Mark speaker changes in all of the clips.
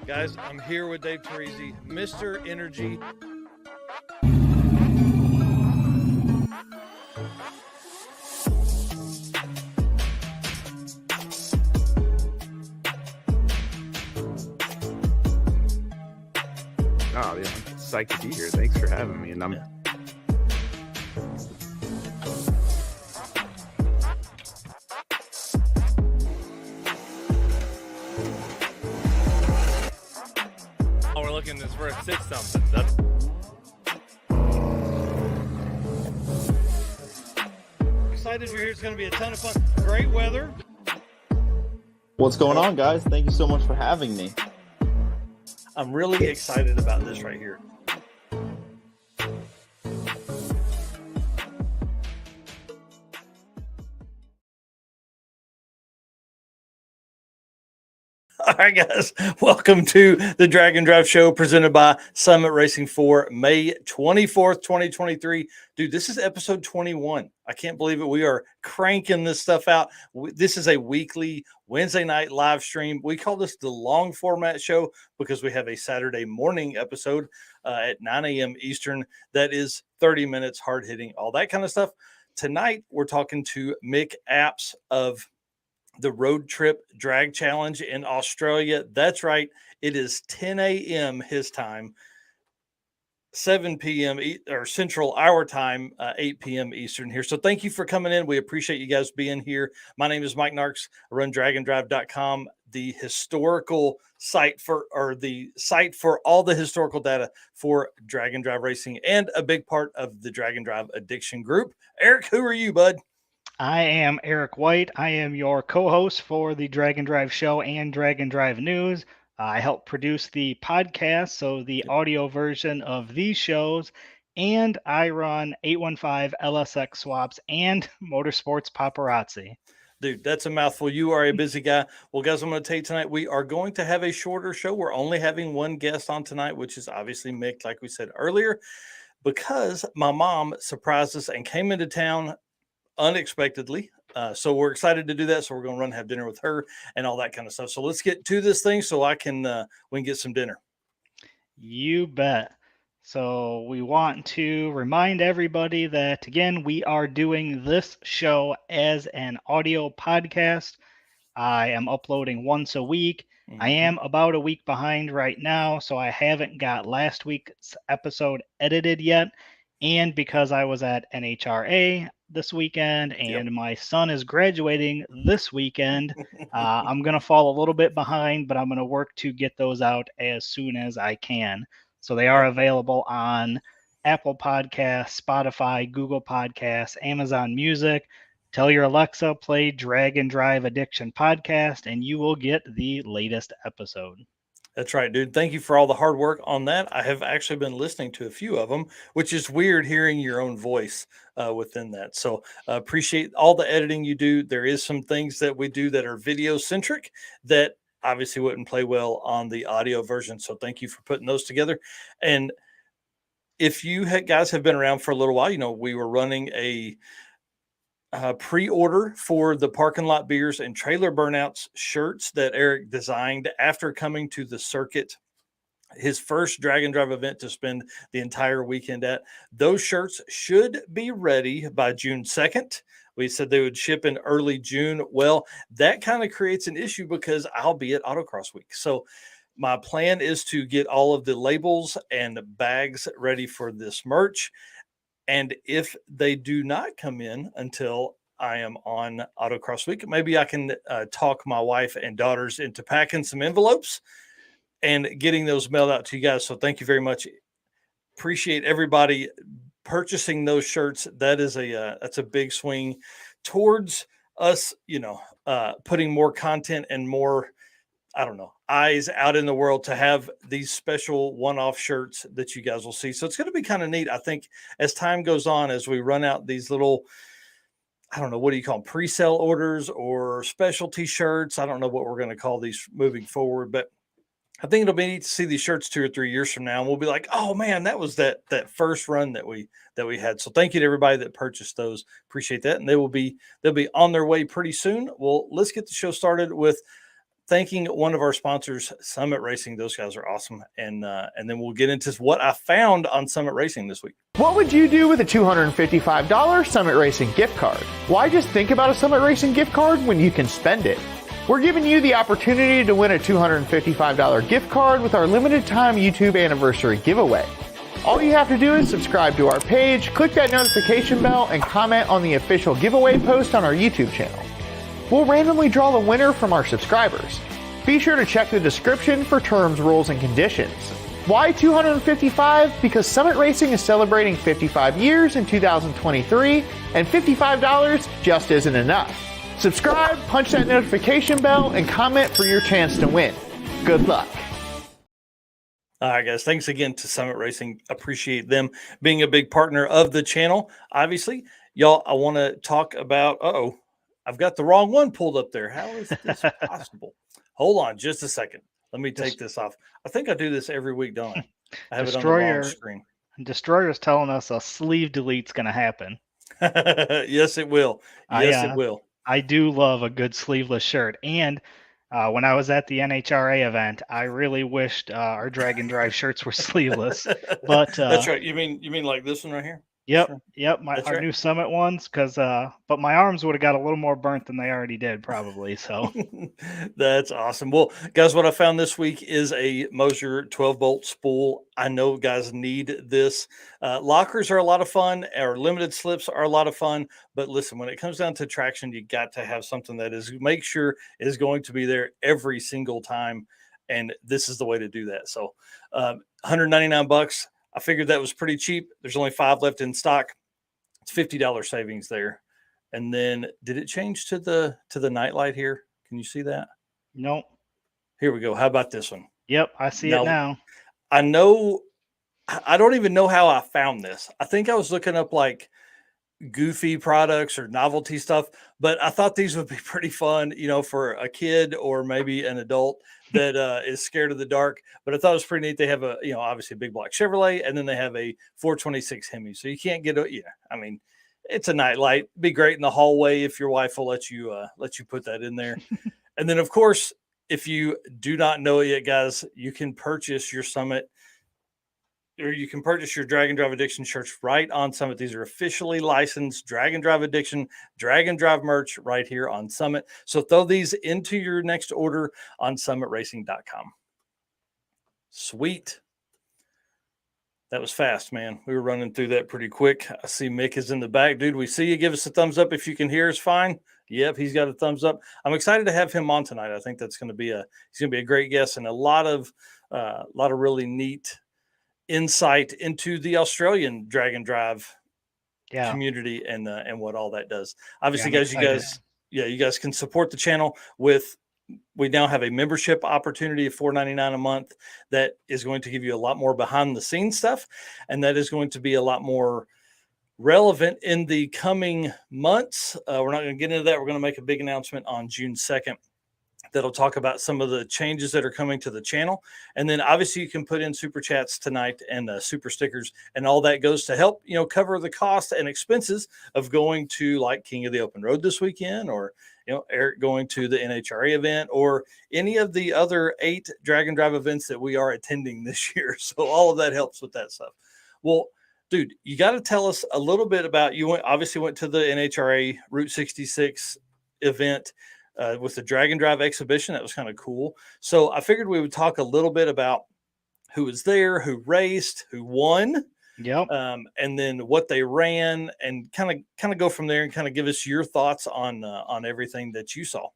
Speaker 1: Guys, I'm here with Dave Teresi, Mr. Energy.
Speaker 2: Oh, yeah, I'm psyched to be here. Thanks for having me. And I'm
Speaker 1: Oh, we're looking this for a 6-something. That's excited you're here. It's going to be a ton of fun. Great weather.
Speaker 3: What's going on, guys? Thank you so much for having me.
Speaker 1: I'm really excited about this right here. All right, guys, welcome to the Drag and Drive Show presented by Summit Racing for May 24th, 2023. Dude, this is episode 21. I can't believe it. We are cranking this stuff out. This is a weekly Wednesday night live stream. We call this the long format show because we have a Saturday morning episode at 9 a.m. Eastern that is 30 minutes, hard hitting, all that kind of stuff. Tonight, we're talking to Mick Apps of the Road Trip Drag Challenge in Australia. That's right. It is 10 a.m. his time, 7 p.m. or Central our time, 8 p.m. Eastern here. So thank you for coming in. We appreciate you guys being here. My name is Mike Narks. I run dragandrive.com, the historical site for all the historical data for Drag and Drive racing and a big part of the Drag and Drive addiction group. Eric, who are you, bud?
Speaker 4: I am Eric White. I am your co-host for the Drag and Drive Show and Drag and Drive News. I help produce the podcast, so the audio version of these shows, and I run 815 LSX Swaps and Motorsports Paparazzi.
Speaker 1: Dude, that's a mouthful. You are a busy guy. Well, guys, I'm going to tell you tonight, we are going to have a shorter show. We're only having one guest on tonight, which is obviously Mick, like we said earlier, because my mom surprised us and came into town unexpectedly. So we're excited to do that. So we're going to run and have dinner with her and all that kind of stuff. So let's get to this thing so we can get some dinner.
Speaker 4: You bet. So we want to remind everybody that, again, we are doing this show as an audio podcast. I am uploading once a week. I am about a week behind right now, so I haven't got last week's episode edited yet. And because I was at NHRA this weekend and my son is graduating this weekend, I'm going to fall a little bit behind, but I'm going to work to get those out as soon as I can. So they are available on Apple Podcasts, Spotify, Google Podcasts, Amazon Music. Tell your Alexa, play Drag and Drive Addiction Podcast, and you will get the latest episode.
Speaker 1: That's right, dude. Thank you for all the hard work on that. I have actually been listening to a few of them, which is weird hearing your own voice within that. So appreciate all the editing you do. There is some things that we do that are video centric that obviously wouldn't play well on the audio version. So thank you for putting those together. And if you guys have been around for a little while, you know, we were running a pre-order for the Parking Lot Beers and Trailer Burnouts shirts that Eric designed after coming to the circuit, his first Drag and Drive event to spend the entire weekend at. Those shirts should be ready by June 2nd. We said they would ship in early June. Well, that kind of creates an issue because I'll be at Autocross Week. So my plan is to get all of the labels and bags ready for this merch. And if they do not come in until I am on Autocross Week, maybe I can talk my wife and daughters into packing some envelopes and getting those mailed out to you guys. So thank you very much. Appreciate everybody purchasing those shirts. That is that's a big swing towards us, you know, putting more content and more, I don't know, eyes out in the world to have these special one-off shirts that you guys will see. So it's going to be kind of neat. I think as time goes on, as we run out these little, I don't know, what do you call them? Pre-sale orders or specialty shirts. I don't know what we're going to call these moving forward, but I think it'll be neat to see these shirts 2 or 3 years from now. And we'll be like, oh man, that was that first run that we had. So thank you to everybody that purchased those. Appreciate that. And they'll be on their way pretty soon. Well, let's get the show started with thanking one of our sponsors, Summit Racing. Those guys are awesome. And then we'll get into what I found on Summit Racing this week.
Speaker 5: What would you do with a $255 Summit Racing gift card? Why just think about a Summit Racing gift card when you can spend it? We're giving you the opportunity to win a $255 gift card with our limited time YouTube anniversary giveaway. All you have to do is subscribe to our page, click that notification bell, and comment on the official giveaway post on our YouTube channel. We'll randomly draw the winner from our subscribers. Be sure to check the description for terms, rules, and conditions. Why 255? Because Summit Racing is celebrating 55 years in 2023, and $55 just isn't enough. Subscribe, punch that notification bell, and comment for your chance to win. Good luck.
Speaker 1: All right, guys. Thanks again to Summit Racing. Appreciate them being a big partner of the channel. Obviously, y'all, I want to talk about, I've got the wrong one pulled up there. How is this possible? Hold on just a second. Let me take this off. I think I do this every week, don't I? I have it on the wrong screen.
Speaker 4: Destroyer's telling us a sleeve delete's going to happen.
Speaker 1: Yes, it will. Yes, it will.
Speaker 4: I do love a good sleeveless shirt. And when I was at the NHRA event, I really wished our Drag and Drive shirts were sleeveless. But
Speaker 1: that's right. You mean like this one right here?
Speaker 4: Yep,
Speaker 1: Sure.
Speaker 4: yep. Our new Summit ones, but my arms would have got a little more burnt than they already did, probably. So
Speaker 1: that's awesome. Well, guys, what I found this week is a Moser 12-bolt spool. I know guys need this. Lockers are a lot of fun, or limited slips are a lot of fun. But listen, when it comes down to traction, you got to have something that make sure is going to be there every single time, and this is the way to do that. So, $199. I figured that was pretty cheap. There's only 5 left in stock. It's $50 savings there. And then did it change to the nightlight here? Can you see that?
Speaker 4: Nope.
Speaker 1: Here we go. How about this one?
Speaker 4: Yep, I see it now.
Speaker 1: I know. I don't even know how I found this. I think I was looking up like goofy products or novelty stuff, but I thought these would be pretty fun, for a kid or maybe an adult that is scared of the dark. But I thought it was pretty neat. They have obviously a big block Chevrolet, and then they have a 426 Hemi. So you can't get it's a nightlight. Be great in the hallway if your wife will let you put that in there. And then of course, if you do not know it yet, guys, you can purchase your Summit, or you can purchase your Drag and Drive Addiction shirts right on Summit. These are officially licensed Drag and Drive Addiction, Drag and Drive merch right here on Summit. So throw these into your next order on summitracing.com. Sweet. That was fast, man. We were running through that pretty quick. I see Mick is in the back. Dude, we see you. Give us a thumbs up if you can hear us fine. Yep, he's got a thumbs up. I'm excited to have him on tonight. I think that's going to be a great guest, and a lot of really neat insight into the Australian Drag and Drive community and what all that does. Obviously, you guys can support the channel with. We now have a membership opportunity of $4.99 a month that is going to give you a lot more behind the scenes stuff, and that is going to be a lot more relevant in the coming months. We're not going to get into that. We're going to make a big announcement on June 2nd. That'll talk about some of the changes that are coming to the channel. And then obviously you can put in super chats tonight and super stickers, and all that goes to help, cover the cost and expenses of going to like King of the Open Road this weekend, or, Eric going to the NHRA event, or any of the other 8 Drag and Drive events that we are attending this year. So all of that helps with that stuff. Well, dude, you got to tell us a little bit about, obviously went to the NHRA Route 66 event. With the Drag and Drive exhibition. That was kind of cool. So I figured we would talk a little bit about who was there, who raced, who won, and then what they ran, and kind of go from there and kind of give us your thoughts on everything that you saw.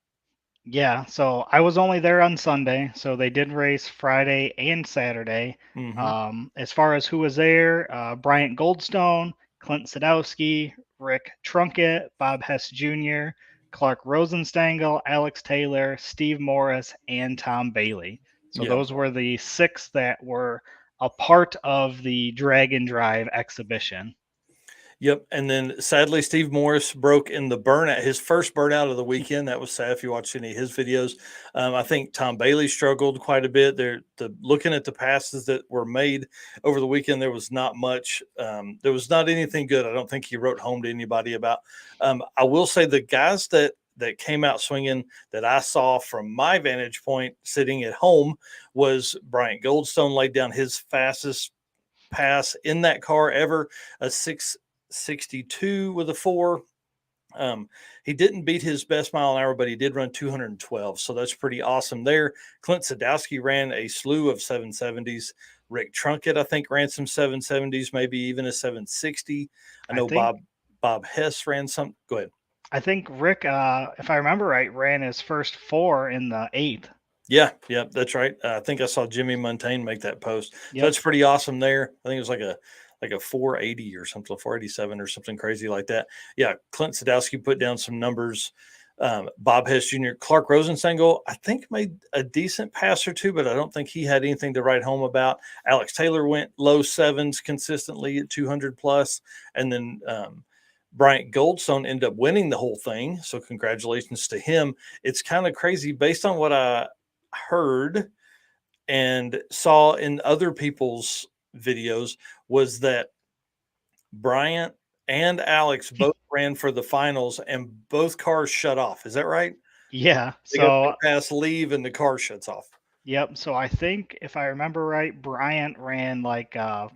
Speaker 4: Yeah, so I was only there on Sunday, so they did race Friday and Saturday.
Speaker 1: Mm-hmm.
Speaker 4: As far as who was there, Bryant Goldstone, Clint Sadowski, Rick Trunkett, Bob Hess Jr., Clark Rosenstengel, Alex Taylor, Steve Morris, and Tom Bailey. So those were the 6 that were a part of the Drag and Drive exhibition.
Speaker 1: Yep. And then sadly, Steve Morris broke in the burnout, his first burnout of the weekend. That was sad if you watched any of his videos. I think Tom Bailey struggled quite a bit. Looking at the passes that were made over the weekend, there was not much. There was not anything good. I don't think he wrote home to anybody about. I will say the guys that that came out swinging that I saw from my vantage point sitting at home was Bryant Goldstone laid down his fastest pass in that car ever, a 662 with a 4. He didn't beat his best mile an hour, but he did run 212. So that's pretty awesome there. Clint Sadowski ran a slew of 770s. Rick Trunkett, I think, ran some 770s, maybe even a 760. I know Bob Hess ran some. Go ahead.
Speaker 4: I think Rick, if I remember right, ran his first 4 in the 8th.
Speaker 1: Yeah, that's right. I think I saw Jimmy Montaigne make that post.
Speaker 4: Yep.
Speaker 1: So that's pretty awesome there. I think it was like a 480 or something, 487 or something crazy like that. Yeah, Clint Sadowski put down some numbers. Bob Hess Jr., Clark Rosenstengel, I think made a decent pass or two, but I don't think he had anything to write home about. Alex Taylor went low 7s consistently at 200 plus. And then Bryant Goldstone ended up winning the whole thing. So congratulations to him. It's kind of crazy based on what I heard and saw in other people's videos was that Bryant and Alex both ran for the finals and both cars shut off. Is that right?
Speaker 4: Yeah.
Speaker 1: They go past leave and the car shuts off.
Speaker 4: Yep. So I think if I remember right, Bryant ran like a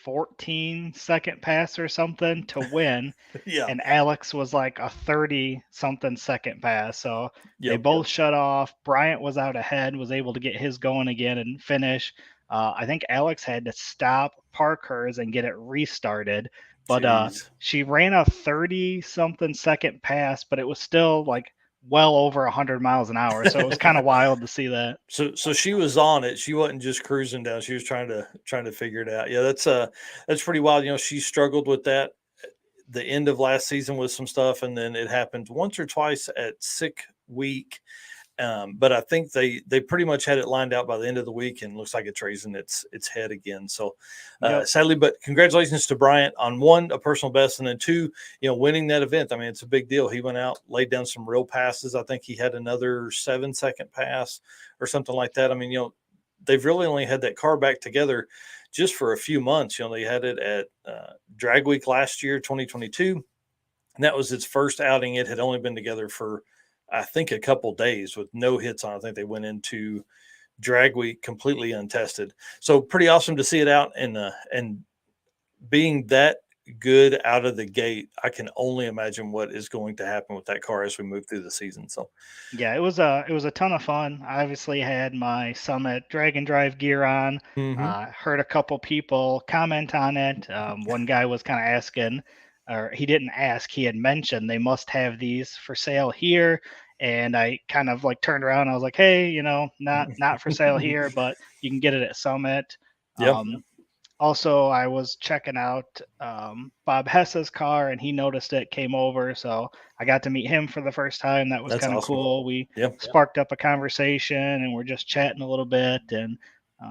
Speaker 4: 14-second pass or something to win.
Speaker 1: Yeah.
Speaker 4: And Alex was like a 30-something second pass. So they both shut off. Bryant was out ahead, was able to get his going again and finish. I think Alex had to stop, park hers, and get it restarted. But she ran a 30-something second pass, but it was still like well over 100 miles an hour. So it was kind of wild to see that.
Speaker 1: So she was on it. She wasn't just cruising down. She was trying to figure it out. Yeah, that's pretty wild. You know, she struggled with that the end of last season with some stuff, and then it happened once or twice at sick week. But I think they pretty much had it lined out by the end of the week, and looks like it's raising its head again. So sadly, but congratulations to Bryant on 1, a personal best, and then 2, winning that event. I mean, it's a big deal. He went out, laid down some real passes. I think he had another 7-second pass or something like that. I mean, they've really only had that car back together just for a few months. They had it at Drag Week last year, 2022, and that was its first outing. It had only been together for, I think, a couple days with no hits on. I think they went into Drag Week completely untested. So pretty awesome to see it out and being that good out of the gate. I can only imagine what is going to happen with that car as we move through the season. So
Speaker 4: yeah, it was a ton of fun. I obviously had my Summit Drag and Drive gear on. Heard a couple people comment on it. One guy was kind of asking, or he didn't ask, he had mentioned they must have these for sale here. And I kind of like turned around. I was like, hey, not for sale here, but you can get it at Summit.
Speaker 1: Yep.
Speaker 4: Also, I was checking out Bob Hess's car, and he noticed it, came over. So I got to meet him for the first time. That was kind of
Speaker 1: awesome.
Speaker 4: cool. We sparked up a conversation, and we're just chatting a little bit. And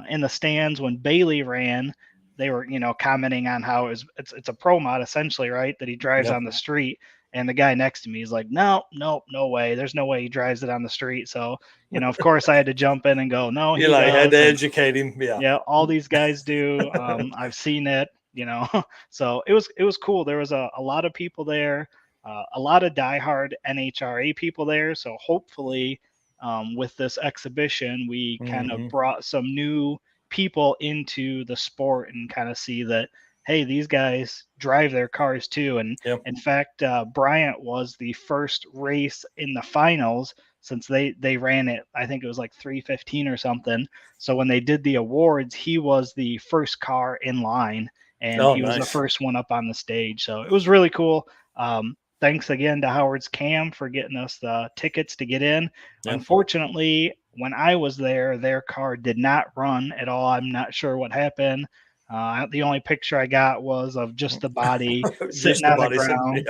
Speaker 4: in the stands, when Bailey ran, they were, commenting on how it's a pro mod essentially, right? That he drives on the street. And the guy next to me is like, no way. There's no way he drives it on the street. So, of course I had to jump in and go, no, he does.
Speaker 1: Had to educate him.
Speaker 4: Yeah. All these guys do. I've seen it, so it was cool. There was a lot of people there, a lot of diehard NHRA people there. So hopefully with this exhibition, we kind of brought some new people into the sport and kind of see that, hey, these guys drive their cars too. And in fact, Bryant was the first race in the finals since they ran it. I think it was like 3:15 or something. So when they did the awards, he was the first car in line, and he was the first one up on the stage. So it was really cool. Thanks again to Howard's Cam for getting us the tickets to get in. Unfortunately, when I was there, their car did not run at all. I'm not sure what happened. The only picture I got was of just the body sitting on the ground.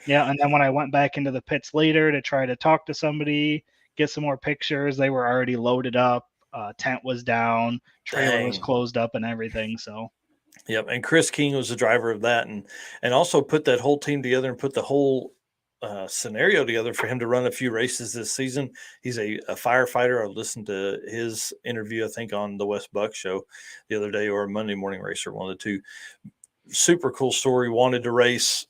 Speaker 4: And then when I went back into the pits later to try to talk to somebody, get some more pictures, they were already loaded up. Tent was down, trailer was closed up, and everything. So,
Speaker 1: and Chris King was the driver of that, and also put that whole team together and put the whole scenario together for him to run a few races this season. He's a firefighter. I listened to his interview, I think, on the Wes Buck show the other day, or a Monday Morning Racer, one of the two. Super cool story. Wanted to race,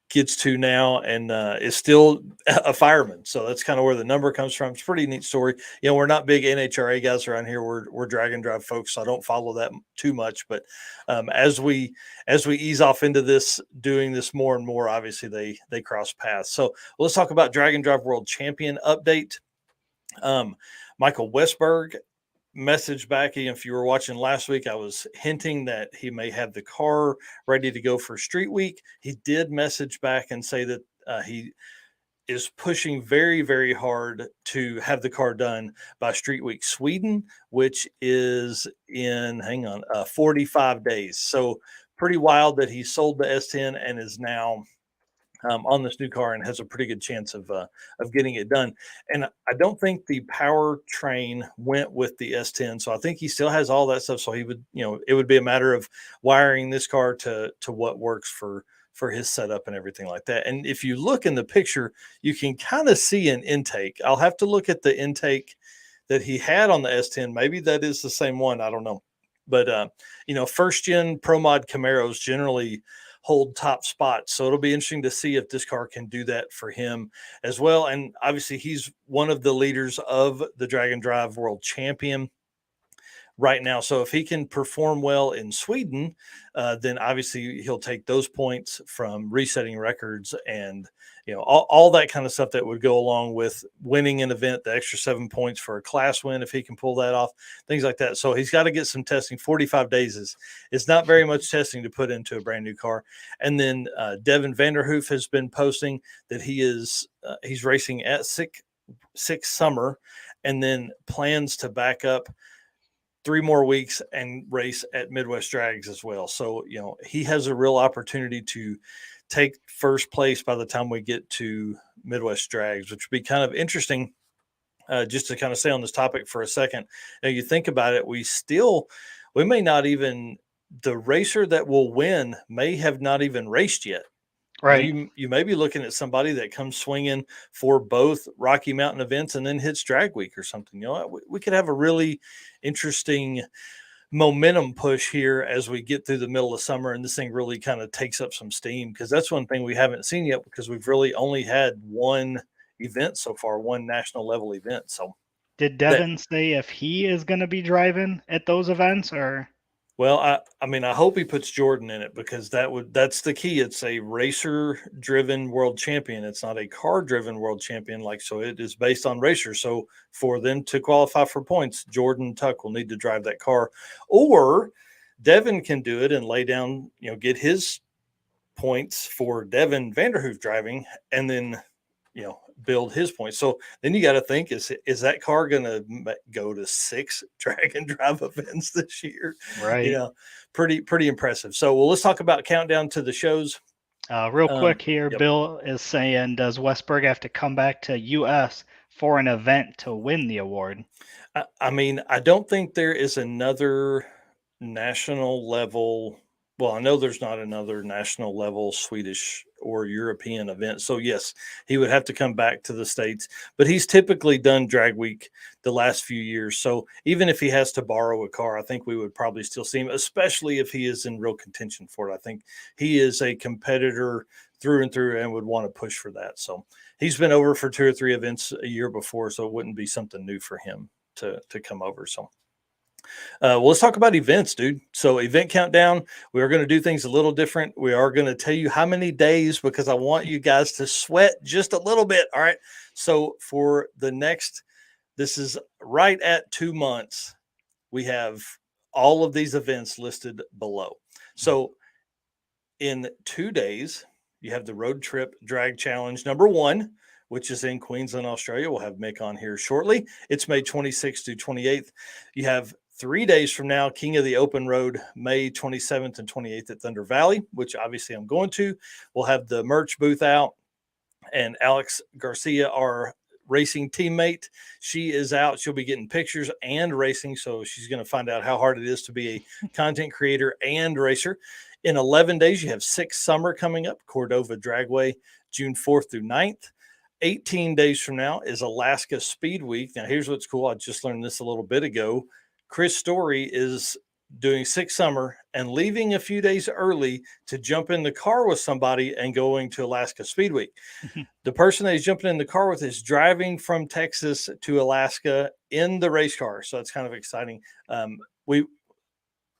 Speaker 1: gets to now, and is still a fireman. So that's kind of where the number comes from. It's a pretty neat story. You know, we're not big NHRA guys around here. We're drag and drive folks, so I don't follow that too much. But as we ease off into this, doing this more and more, obviously they cross paths. So let's talk about Drag and Drive World Champion update. Michael Westberg message back. If you were watching last week, I was hinting that he may have the car ready to go for Street Week. He did message back and say that he is pushing very, very hard to have the car done by Street Week Sweden, which is in 45 days. So pretty wild that he sold the S10 and is now on this new car and has a pretty good chance of getting it done. And I don't think the powertrain went with the S10, so I think he still has all that stuff. So he would, it would be a matter of wiring this car to what works for his setup and everything like that. And if you look in the picture, you can kind of see an intake. I'll have to look at the intake that he had on the S10. Maybe that is the same one. I don't know. But first gen Pro Mod Camaros generally hold top spots. So it'll be interesting to see if this car can do that for him as well. And obviously he's one of the leaders of the Drag and Drive World Champion right now. So if he can perform well in Sweden, then obviously he'll take those points from resetting records and, all that kind of stuff that would go along with winning an event, the extra 7 points for a class win, if he can pull that off, things like that. So he's got to get some testing. 45 days is not very much testing to put into a brand new car. And then Devin Vanderhoof has been posting that he's racing at six summer and then plans to back up 3 more weeks and race at Midwest Drags as well. So, he has a real opportunity to take first place by the time we get to Midwest Drags, which would be kind of interesting. Just to kind of stay on this topic for a second. Now you think about it, we may not even, the racer that will win may have not even raced yet.
Speaker 4: Right.
Speaker 1: You may be looking at somebody that comes swinging for both Rocky Mountain events and then hits Drag Week or something. We could have a really interesting momentum push here as we get through the middle of summer, and this thing really kind of takes up some steam, because that's one thing we haven't seen yet, because we've really only had one event so far, one national level event. So
Speaker 4: did Devin say if he is going to be driving at those events, or?
Speaker 1: Well, I hope he puts Jordan in it, because that's the key. It's a racer driven world champion. It's not a car driven world champion. So it is based on racers. So for them to qualify for points, Jordan Tuck will need to drive that car, or Devin can do it and lay down, get his points for Devin Vanderhoof driving, and then, build his points. So then you got to think, is that car going to go to 6 drag and drive events this year?
Speaker 4: Right.
Speaker 1: Pretty impressive. So, let's talk about countdown to the shows.
Speaker 4: Real quick here,
Speaker 1: Yep.
Speaker 4: Bill is saying, does Westberg have to come back to US for an event to win the award?
Speaker 1: I don't think there is another national level. Well, I know there's not another national level Swedish or European event. So yes, he would have to come back to the States, but he's typically done Drag Week the last few years. So even if he has to borrow a car, I think we would probably still see him, especially if he is in real contention for it. I think he is a competitor through and through and would want to push for that. So he's been over for 2 or 3 events a year before, so it wouldn't be something new for him to come over. So let's talk about events, dude. So event countdown, we are going to do things a little different. We are going to tell you how many days, because I want you guys to sweat just a little bit. All right. So for the next, this is right at 2 months, we have all of these events listed below. So in 2 days, you have the Road Trip Drag Challenge number 1, which is in Queensland, Australia. We'll have Mick on here shortly. It's May 26th to 28th. You have 3 days from now, King of the Open Road, May 27th and 28th at Thunder Valley, which obviously I'm going to. We'll have the merch booth out, and Alex Garcia, our racing teammate, she is out. She'll be getting pictures and racing, so she's going to find out how hard it is to be a content creator and racer. In 11 days, you have 6 Summer coming up, Cordova Dragway, June 4th through 9th. 18 days from now is Alaska Speed Week. Now, here's what's cool. I just learned this a little bit ago. Chris Story is doing 6 Summer and leaving a few days early to jump in the car with somebody and going to Alaska Speed Week. The person that he's jumping in the car with is driving from Texas to Alaska in the race car. So it's kind of exciting.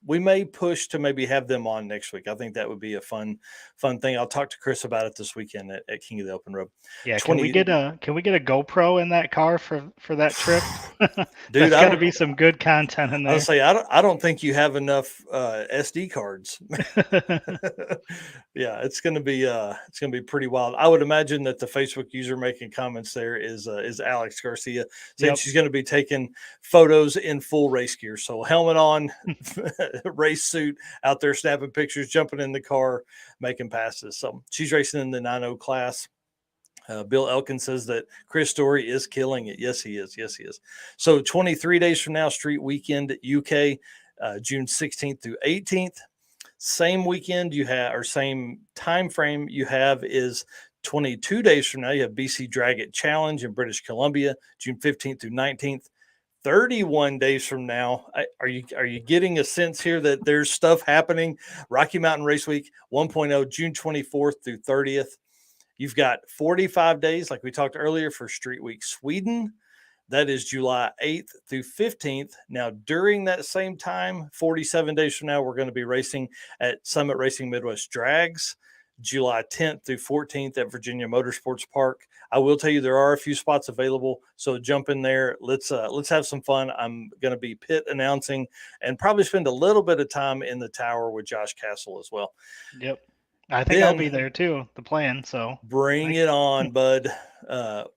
Speaker 1: We may push to maybe have them on next week. I think that would be a fun thing. I'll talk to Chris about it this weekend at King of the Open Road.
Speaker 4: Yeah, can we get a GoPro in that car for that trip?
Speaker 1: Dude,
Speaker 4: That's got to be some good content in there.
Speaker 1: I'll say I don't think you have enough SD cards. Yeah, it's gonna be pretty wild. I would imagine that the Facebook user making comments there is Alex Garcia saying she's going to be taking photos in full race gear, so helmet on, race suit, out there snapping pictures, jumping in the car, making passes. So she's racing in the 9.0 class. Bill Elkin says that Chris Story is killing it. Yes, he is. Yes, he is. So 23 days from now, Street Weekend UK, June 16th through 18th. Same weekend you have, or same time frame you have, is 22 days from now. You have BC Drag It Challenge in British Columbia, June 15th through 19th. 31 days from now, are you getting a sense here that there's stuff happening? Rocky Mountain Race Week 1.0, June 24th through 30th. You've got 45 days, like we talked earlier, for Street Week Sweden. That is July 8th through 15th. Now, during that same time, 47 days from now, we're going to be racing at Summit Racing Midwest Drags, July 10th through 14th at Virginia Motorsports Park. I will tell you there are a few spots available, so jump in there. Let's have some fun. I'm going to be pit announcing and probably spend a little bit of time in the tower with Josh Castle as well.
Speaker 4: Yep. I think I'll be there too, the plan. So
Speaker 1: bring it on, bud.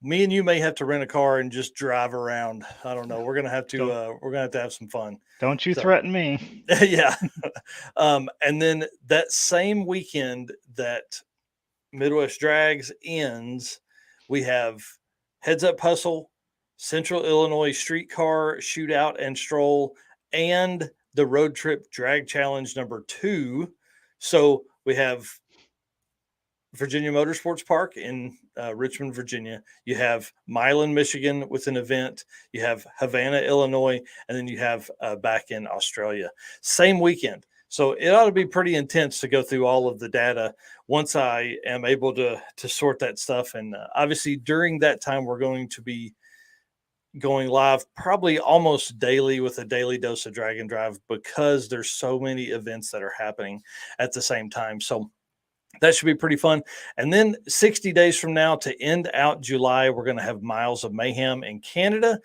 Speaker 1: Me and you may have to rent a car and just drive around. I don't know. We're gonna have to have some fun.
Speaker 4: Don't you threaten me.
Speaker 1: Yeah. And then that same weekend that Midwest Drags ends, we have Heads Up Hustle, Central Illinois Streetcar Shootout and Stroll, and the Road Trip Drag Challenge #2. So we have Virginia Motorsports Park in Richmond, Virginia. You have Milan, Michigan with an event. You have Havana, Illinois, and then you have back in Australia. Same weekend. So it ought to be pretty intense to go through all of the data once I am able to sort that stuff. And obviously during that time, we're going to be going live probably almost daily with a daily dose of Drag and Drive because there's so many events that are happening at the same time. So that should be pretty fun. And then 60 days from now to end out July, we're going to have Miles of Mayhem in Canada,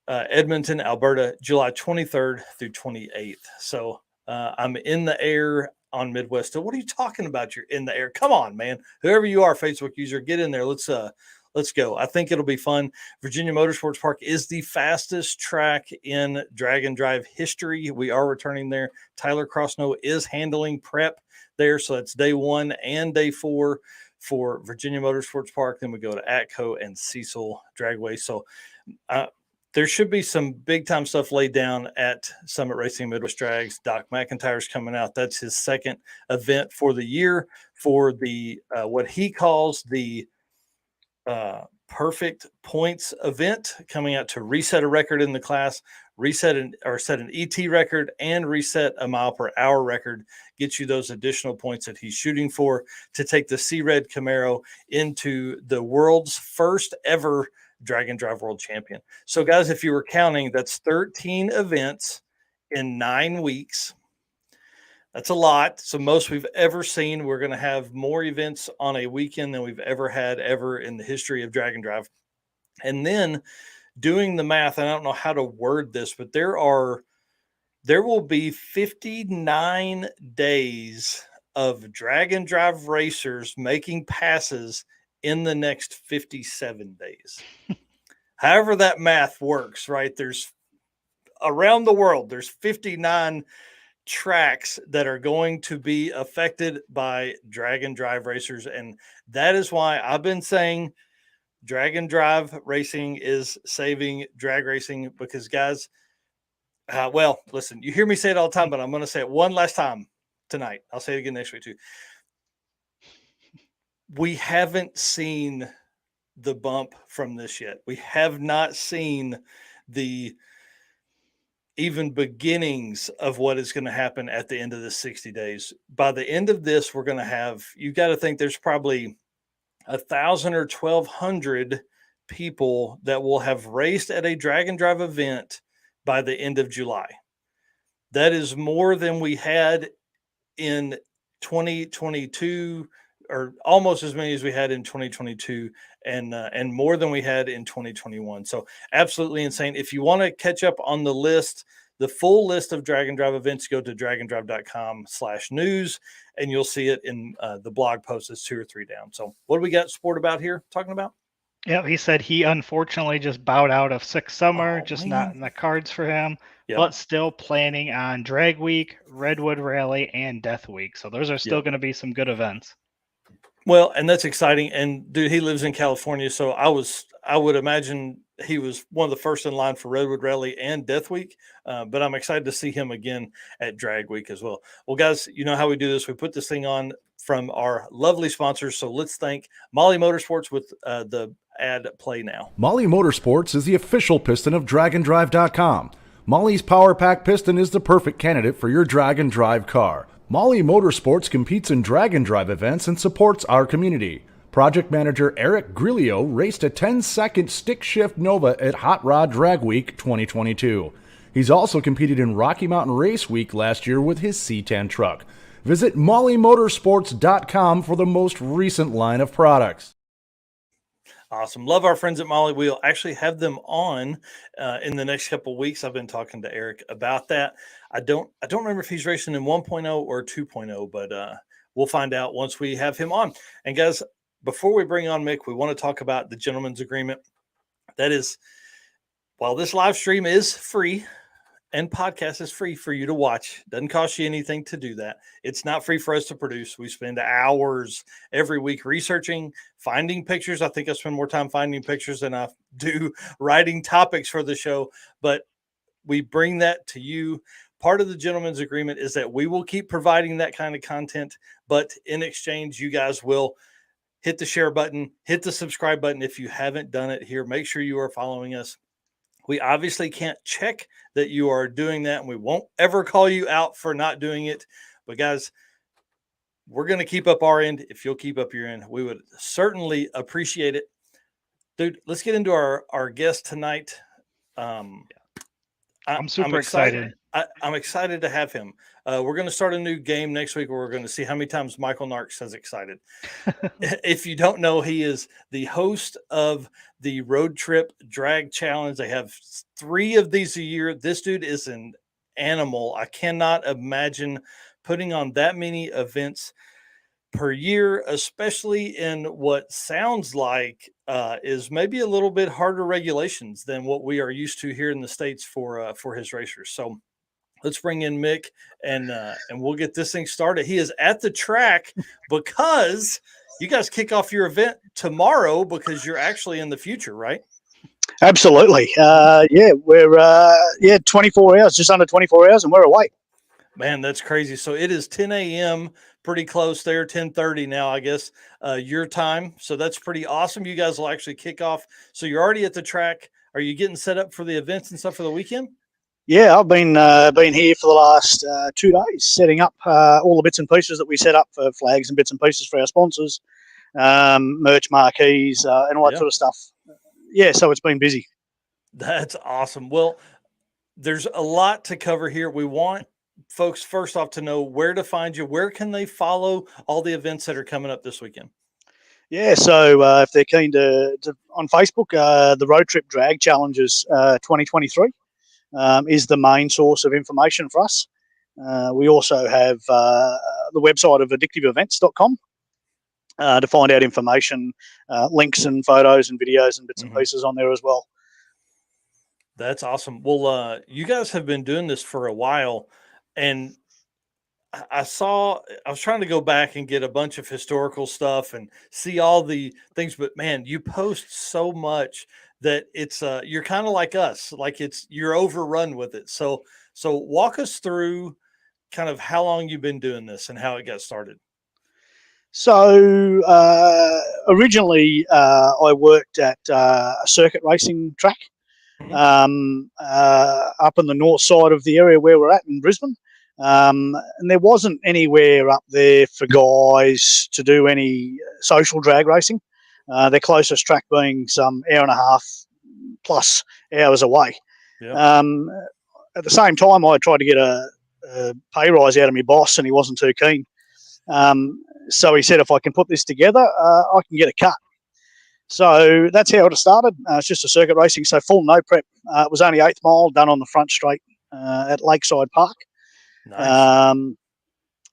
Speaker 1: Edmonton, Alberta, July 23rd through 28th. So I'm in the air on Midwest. So what are you talking about? You're in the air. Come on, man. Whoever you are, Facebook user, get in there. Let's go. I think it'll be fun. Virginia Motorsports Park is the fastest track in Drag and Drive history. We are returning there. Tyler Crossnow is handling prep there. So that's day 1 and day 4 for Virginia Motorsports Park. Then we go to Atco and Cecil Dragway. So there should be some big time stuff laid down at Summit Racing Midwest Drags. Doc McIntyre's coming out. That's his second event for the year for the what he calls the perfect points event, coming out to reset a record in the class, set an ET record, and reset a mile per hour record. Get you those additional points that he's shooting for to take the C-Red Camaro into the world's first ever Drag and Drive World Champion. So guys, if you were counting, that's 13 events in 9 weeks. That's a lot. So most we've ever seen. We're going to have more events on a weekend than we've ever had in the history of Drag and Drive. And then doing the math, and I don't know how to word this, but there will be 59 days of Drag and Drive racers making passes in the next 57 days. However that math works, right? There's around the world, there's 59 tracks that are going to be affected by Drag and Drive racers. And that is why I've been saying Drag and Drive racing is saving drag racing, because guys, well, listen, you hear me say it all the time, but I'm going to say it one last time tonight. I'll say it again next week too. We haven't seen the bump from this yet. We have not seen the even beginnings of what is going to happen at the end of the 60 days. By the end of this, we're going to have, you got to think there's probably 1,000 or 1,200 people that will have raced at a drag and drive event by the end of July. That is more than we had in 2022, or almost as many as we had in 2022, and more than we had in 2021. So absolutely insane. If you want to catch up on the list, the full list of drag and drive events, go to draganddrive.com/news, and you'll see it in the blog post. It's 2 or 3 down. So what do we got Sport about here talking about?
Speaker 4: Yeah, he said he unfortunately just bowed out of Six Summer,
Speaker 1: Oh,
Speaker 4: just
Speaker 1: man.
Speaker 4: not in the cards for him,
Speaker 1: Yep.
Speaker 4: but still planning on Drag Week, Redwood Rally, and Death Week. So those are still
Speaker 1: Yep.
Speaker 4: going to be some good events.
Speaker 1: Well, and that's exciting. And dude, he lives in California, so I would imagine he was one of the first in line for Redwood Rally and Death Week. But I'm excited to see him again at Drag Week as well. Well, guys, you know how we do this. We put this thing on from our lovely sponsors. So let's thank Molly Motorsports with the ad play now.
Speaker 6: Molly Motorsports is the official piston of DragAndDrive.com. Molly's Power Pack piston is the perfect candidate for your drag and drive car. Molly Motorsports competes in drag and drive events and supports our community. Project manager Eric Grillo raced a 10-second stick shift Nova at Hot Rod Drag Week 2022. He's also competed in Rocky Mountain Race Week last year with his C10 truck. Visit mollymotorsports.com for the most recent line of products.
Speaker 1: Awesome. Love our friends at Molly. We'll actually have them on in the next couple of weeks. I've been talking to Eric about that. I don't remember if he's racing in 1.0 or 2.0, but we'll find out once we have him on. And guys, before we bring on Mick, we want to talk about the gentleman's agreement. That is, while this live stream is free and podcast is free for you to watch, doesn't cost you anything to do that. It's not free for us to produce. We spend hours every week researching, finding pictures. I think I spend more time finding pictures than I do writing topics for the show, but we bring that to you. Part of the gentleman's agreement is that we will keep providing that kind of content, but in exchange, you guys will hit the share button, hit the subscribe button. If you haven't done it here, make sure you are following us. We obviously can't check that you are doing that, and we won't ever call you out for not doing it. But guys, we're going to keep up our end. If you'll keep up your end, we would certainly appreciate it. Dude, let's get into our guest tonight.
Speaker 4: I'm super excited.
Speaker 1: I'm excited to have him. We're going to start a new game next week where we're going to see how many times Michael Nark says excited. If you don't know, he is the host of the Road Trip Drag Challenge. They have 3 of these a year. This dude is an animal. I cannot imagine putting on that many events per year, especially in what sounds like is maybe a little bit harder regulations than what we are used to here in the States for his racers. So let's bring in Mick and we'll get this thing started. He is at the track because you guys kick off your event tomorrow because you're actually in the future, right?
Speaker 7: Absolutely. We're 24 hours, just under 24 hours, and we're away.
Speaker 1: Man, that's crazy. So it is 10 a.m., pretty close there, 10:30 now, I guess, your time. So that's pretty awesome. You guys will actually kick off. So you're already at the track. Are you getting set up for the events and stuff for the weekend?
Speaker 7: Yeah, I've been here for the last 2 days, setting up all the bits and pieces that we set up for flags and bits and pieces for our sponsors, merch marquees, and all that sort of stuff. Yeah, so it's been busy.
Speaker 1: That's awesome. Well, there's a lot to cover here. We want folks first off to know where to find you. Where can they follow all the events that are coming up this weekend?
Speaker 7: Yeah, so if they're keen to on Facebook, the Road Trip Drag Challenges 2023 is the main source of information for us. We also have the website of addictiveevents.com to find out information, links and photos and videos and bits and pieces on there as well.
Speaker 1: That's awesome. Well, you guys have been doing this for a while, and I was trying to go back and get a bunch of historical stuff and see all the things, but man, you post so much that it's you're kind of like us, like you're overrun with it. So walk us through kind of how long you've been doing this and how it got started.
Speaker 7: So originally I worked at a circuit racing track up on the north side of the area where we're at in Brisbane. And there wasn't anywhere up there for guys to do any social drag racing. Their closest track being some hour and a half plus hours away.
Speaker 1: Yeah.
Speaker 7: At the same time, I tried to get a pay rise out of my boss, and he wasn't too keen. So he said, if I can put this together, I can get a cut. So that's how it started. It's just a circuit racing, so full no prep. It was only 8th mile done on the front straight at Lakeside Park.
Speaker 1: Nice.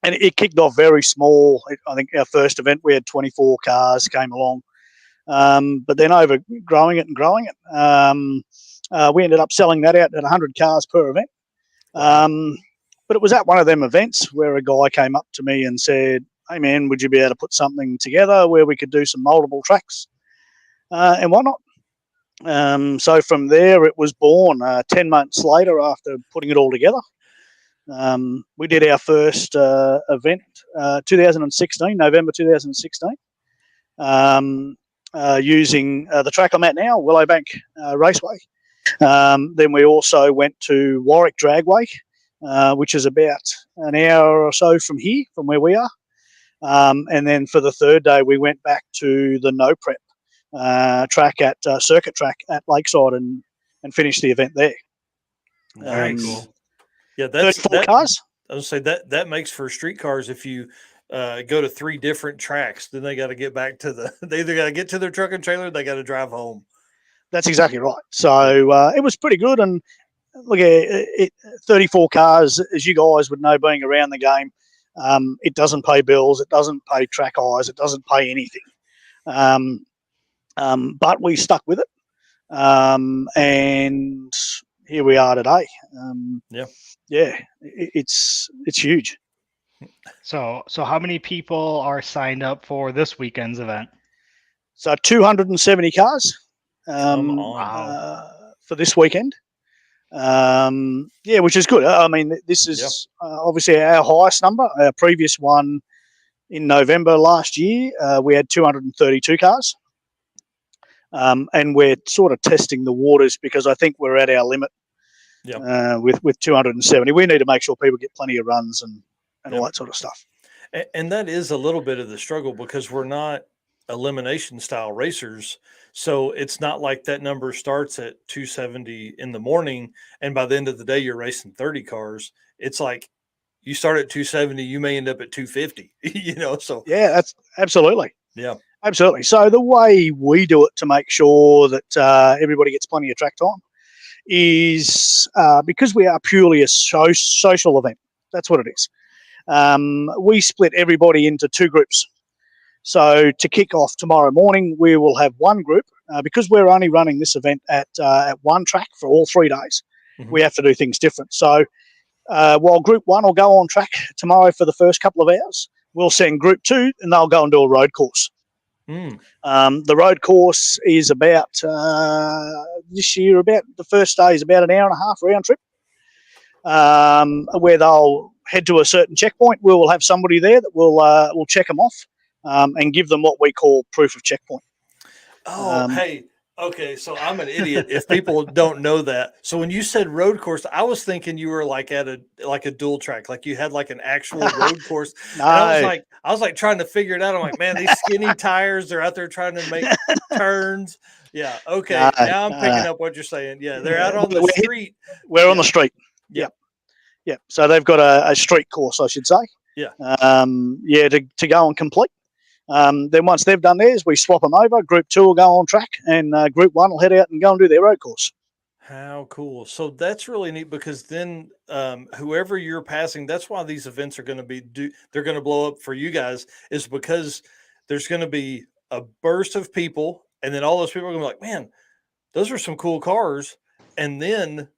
Speaker 7: And it kicked off very small. I think our first event, we had 24 cars came along. But then over growing it, we ended up selling that out at 100 cars per event. But it was at one of them events where a guy came up to me and said, hey, man, would you be able to put something together where we could do some multiple tracks? And why not? So from there, it was born 10 months later after putting it all together. We did our first event, 2016, November 2016, using the track I'm at now, Willowbank Raceway. Then we also went to Warwick Dragway, which is about an hour or so from here, from where we are. And then for the third day, we went back to the no prep track at circuit track at Lakeside and finished the event there.
Speaker 1: Very cool. Yeah, that's
Speaker 7: 34 cars.
Speaker 1: I was say that makes for street cars. If you go to 3 different tracks, then they got to get back to they either got to get to their truck and trailer, they got to drive home.
Speaker 7: That's exactly right. So it was pretty good. And look, 34 cars, as you guys would know, being around the game, it doesn't pay bills, it doesn't pay track eyes, it doesn't pay anything. But we stuck with it, and here we are today. It's huge.
Speaker 4: So how many people are signed up for this weekend's event?
Speaker 7: So 270 cars for this weekend. Which is good. I mean, this is obviously our highest number. Our previous one in November last year, we had 232 cars. And we're sort of testing the waters because I think we're at our limit with 270. We need to make sure people get plenty of runs and all that sort of stuff.
Speaker 1: And that is a little bit of the struggle because we're not elimination style racers. So it's not like that number starts at 270 in the morning and by the end of the day you're racing 30 cars. It's like you start at 270, you may end up at 250, so
Speaker 7: yeah, that's absolutely.
Speaker 1: Yeah,
Speaker 7: absolutely. So the way we do it to make sure that everybody gets plenty of track time is because we are purely a social event. That's what it is. We split everybody into 2 groups. So to kick off tomorrow morning, we will have one group because we're only running this event at one track for all 3 days. Mm-hmm. We have to do things different. So while group 1 will go on track tomorrow for the first couple of hours, we'll send group 2 and they'll go and do a road course. The road course is about this year, about the first day is about an hour and a half round trip, where they'll head to a certain checkpoint. We will have somebody there that will check them off and give them what we call proof of checkpoint.
Speaker 1: Hey, okay, so I'm an idiot if people don't know that. So when you said road course, I was thinking you were like at a dual track, like you had like an actual road course.
Speaker 7: No.
Speaker 1: And I was like trying to figure it out. I'm like, man, these skinny tires, they're out there trying to make turns. Yeah, okay. Now I'm picking up what you're saying. Yeah, they're out on the street.
Speaker 7: We're on the street.
Speaker 1: Yeah.
Speaker 7: Yeah. So they've got a street course, I should say.
Speaker 1: Yeah.
Speaker 7: To go and complete. Then once they've done theirs, we swap them over. Group 2 will go on track, and Group 1 will head out and go and do their road course.
Speaker 1: How cool. So that's really neat because then whoever you're passing, that's why these events are going to be, they're going to blow up for you guys, is because there's going to be a burst of people. And then all those people are going to be like, man, those are some cool cars. And then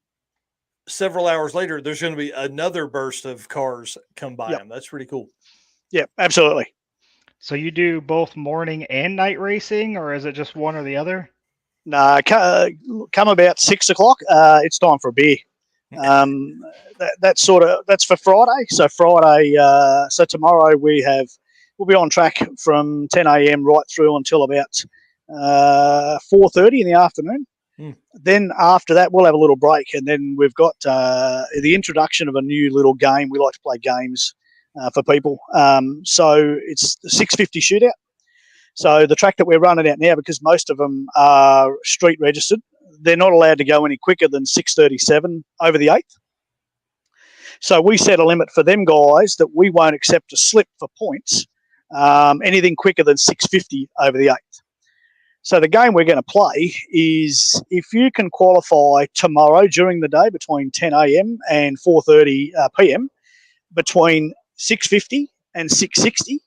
Speaker 1: several hours later, there's going to be another burst of cars come by them. That's pretty cool.
Speaker 7: Yeah, absolutely.
Speaker 4: So you do both morning and night racing, or is it just one or the other?
Speaker 7: No, come about 6 o'clock. It's time for a beer. That's for Friday. So Friday. So tomorrow we'll be on track from 10 a.m. right through until about 4:30 in the afternoon. Then after that, we'll have a little break, and then we've got the introduction of a new little game. We like to play games for people. So it's the 650 shootout. So the track that we're running out now, because most of them are street registered, they're not allowed to go any quicker than 637 over the 8th. So we set a limit for them guys that we won't accept a slip for points, anything quicker than 650 over the 8th. So the game we're going to play is if you can qualify tomorrow during the day between 10 a.m. and 4:30 p.m. between 650 and 660,